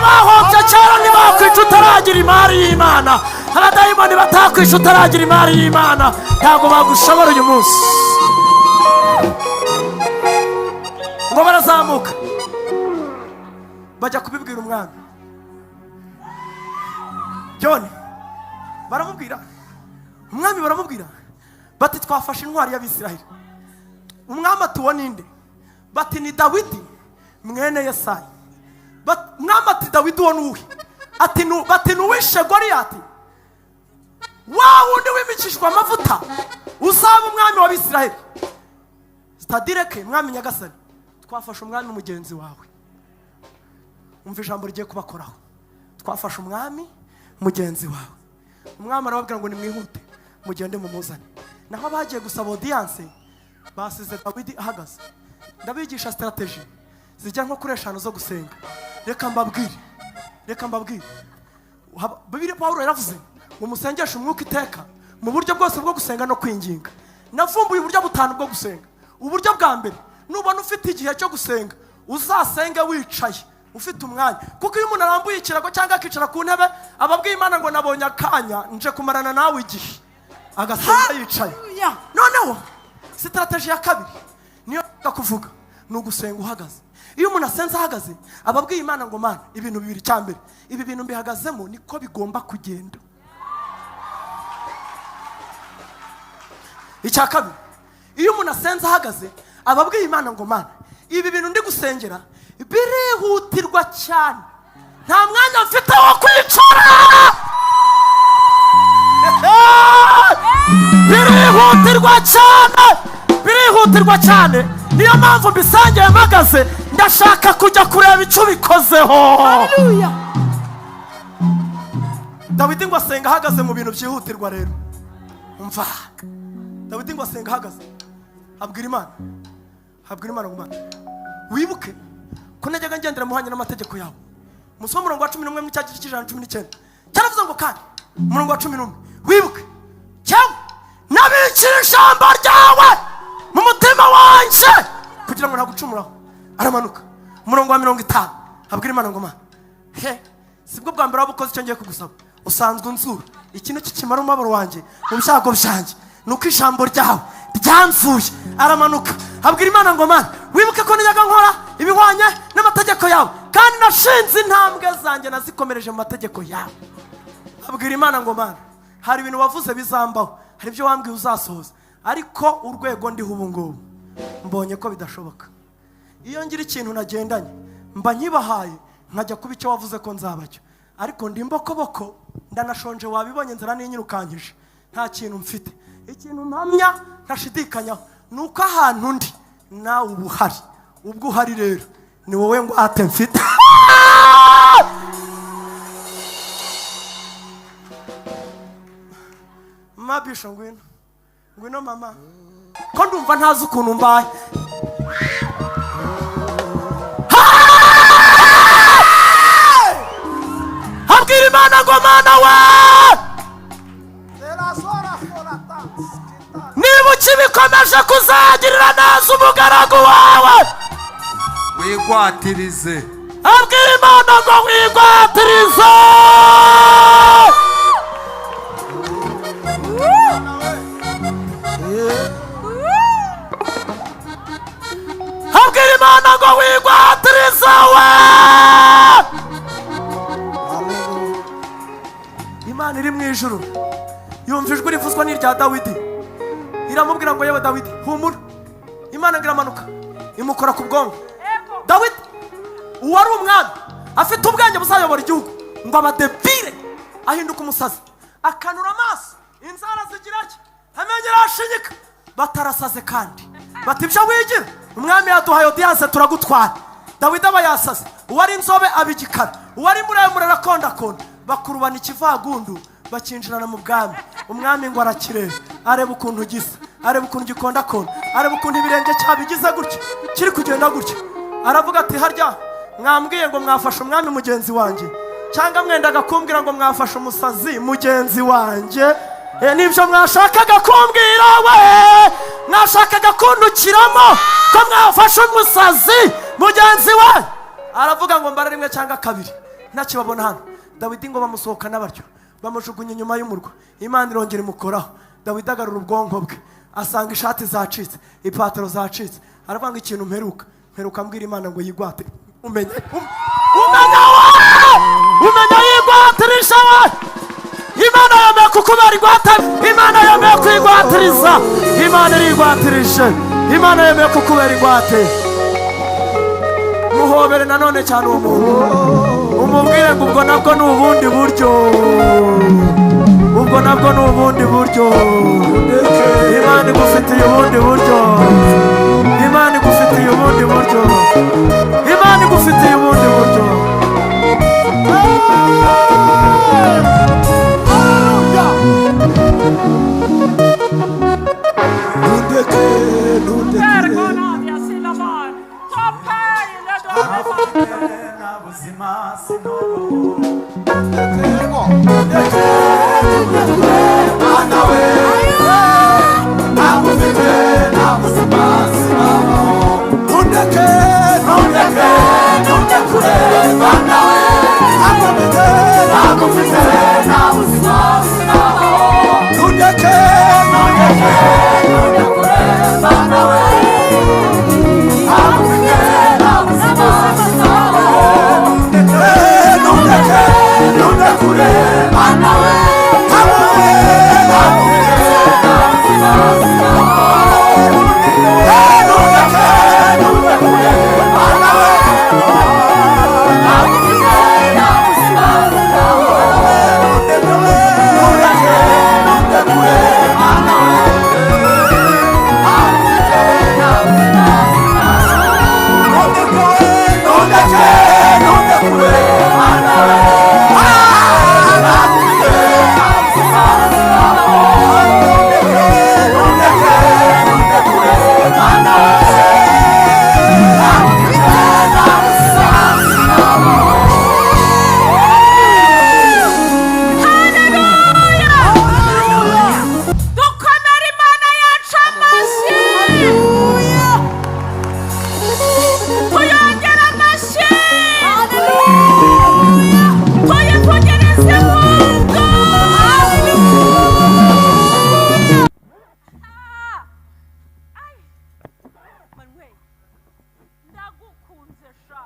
bahombye kera ntibakwica utaragira imari y'Imana. Abadayimoni batakwica utaragira imari y'Imana ntabwo bagushobora uyu munsi. Ngo barazamuka bajya kubibwira umwami. John baramubwira, umwami baramubwira bati twafashe intwari y'Abisiraheli. Umwami ati uwo ninde? Bati ni Dawidi mwene Yesayi. Umwami ati Dawidi uwo nuwe? Bati nuwishe Goliyati, wa wundi wimikishwa amavuta uzaba umwami w'Abisiraheli. Stadireke mwami nyagasani, twafashe umwami mugenzi wawe. Umva ijambo rigiye kubakoraho. Twafashe umwami mugenzi wawe. Umwami arababwira ngo nimwihute mugende mumuzane. Naho bagiye gusaba audience basize Dawidi ahagaze. Ndabigisha strategy zijya nko kuri 5 zo gusenga. Reka mbabwire Bibiliya Pawulo yaravuze ngo musengeshe umwuka iteka mu buryo bwose bwo gusenga no kwinginga. Navumbuye uburyo butanu bwo gusenga. Uburyo bwa mbere, nubona ufite igihe cyo gusenga uzasenge wicaye ufite umwanya, kuko iyo umuntu arambuye ikirago cyangwa akicara ku ntebe ababwiye Imana ngo nabonye akanya nje kumarana nawe igihe, agasenga yicaye. Noneho strategy ya kabiri niyo kuvuga ni ugusenga uhagaze. iyo umuntu asenze ahagaze ababwiye Imana ngo Mana ibintu bibiri, cyambere ibi bintu mbihagazemo niko bigomba kugenda. Icya kabiri, iyo umuntu asenze ahagaze ababwiye Imana ngo Mana ibi bintu ndi gusengera birihutirwa cyane, nta mwanya mfite wo kwicara, birihutirwa cyane, niyo mpamvu mbisangiye mpagaze ndashaka kujya kureba icyo bikozeho. Haleluya. Dawidi ngo asenga ahagaze mu bintu byihutirwa. Rero umva, Dawidi ngo asenga ahagaze abwira Imana ngo Mana wibuke ko najyaga ngendera muhanye n'amategeko yawe. Musoma umurongo wa 11 mu cyagiki cy'ijana 19 cyaravuze ngo kandi umurongo wa 11 wibuke cyangwa nabikira ijambo ryawe mu mutima wanjye kugira ngo ntagucumuraho. Aramanuka umurongo wa 50 abwira Imana ngo Mana sibwo bwa mbere wabukoze icyo ngiye kugusaba, usanzwe unzura ikintu kikimara umubabaro wanjye mu byago byanjye, nuko ijambo ryawe ryanzuye. Aramanuka abwira Imana ngo Mana wibuke ko najyaga nkora ibihwanye n'amategeko yawe kandi nashinze intambwe zanjye nazikomereje mu mategeko yawe. Abwira Imana ngo Mana hari ibintu wavuze bizambaho, hari ibyo wambwiye uzasohoza, ariko urwego ndiho ubu ngubu mbonye ko bidashoboka. Iyo ngira ikintu nagendanye mba nkibahaye nkajya kuba icyo wavuze ko nzabacyo, ariko ndi mbokoboko ndanashonje, wabibonye nzara n'inyirukankije, nta kintu mfite. Ikintu mpamya ntashidikanyaho nuko ahantu ndi nawe uba uhari. Ubwo uhari rero ni wowe ngwate mfite. Mabisho ngwino mama, ko ndumva ntazi ukuntu mbaye. Abwira Imana ngo Mana we niba ukibikomeje kuzagirira neza umugaragu wawe wigwatirize. Abwira Imana ngo wigwatirize. Abwira Imana ngo wigwatirize we. Imana iri mu ijuru yumva ijwi rivuzwa n'irya Dawidi, iramubwira ngo yewe Dawidi humura. Imana ngo iramanuka imukora ku bwonko. Dawidi uwari umwami afite ubwenge buzayobora igihugu, ngo abadebire ahinduka umusazi, akanura amaso, inzara zigira ati amenyo arashinyika, batarasaze kandi bati ibyo wigira umwami yaduhaye audience turagutwara. Dawidi aba yasaze, uwari inzobe abigikara, uwari muremure arakondakonda, bakurubana ikivagundu bakinjirana mu bwami. Umwami ngo arakireba, areba ukuntu gisa, areba ukuntu gikondakonda, areba ukuntu ibirenge cyabigize gutya kiri kugenda gutya. Aravuga ati harya mwambwiye ngo mwafashe umwami mugenzi wanjye, cyangwa mwendaga kumbwira ngo mwafashe umusazi mugenzi wanjye? Nibyo mwashakaga kumbwira we, mwashakaga kundukiramo ko mwafashe umusazi mugenzi we. Aravuga ngo mbara rimwe cyangwa kabiri ntakibabona hano. Dawidi ngo bamusohokana batyo bamujugunya inyuma y'umurwa. Imana irongera imukoraho. Dawidi agarura ubwonko bwe asanga ishati zacitse, ipataro zacitse. Aravuga ngo ikintu mperuka mbwira Imana ngo yigwate. Umenya yigwatirisha we. Imana yameye kukubera igwate, Imana yameye kwigwatiriza, Imana irigwatirije, Imana yameye kukubera igwate. Muhobere nanone cyane uwo muntu, umubwire ngo ubwo nabwo ni ubundi buryo, ubwo nabwo ni ubundi buryo. Imana igufitiye ubundi buryo, Imana igufitiye ubundi buryo, Imana igufitiye ubundi buryo. Nundeke dukomere imana yacu amashyi tuyongere amashyi tuyivugirize impundu. Ai, Manuel, ndagukunze sha,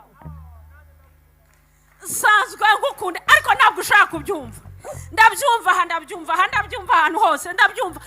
nsanzwe ngukunda ariko ntabwo ushaka kubyumva. Ndabyumva aha, ndabyumva aha, ndabyumva ahantu hose, ndabyumva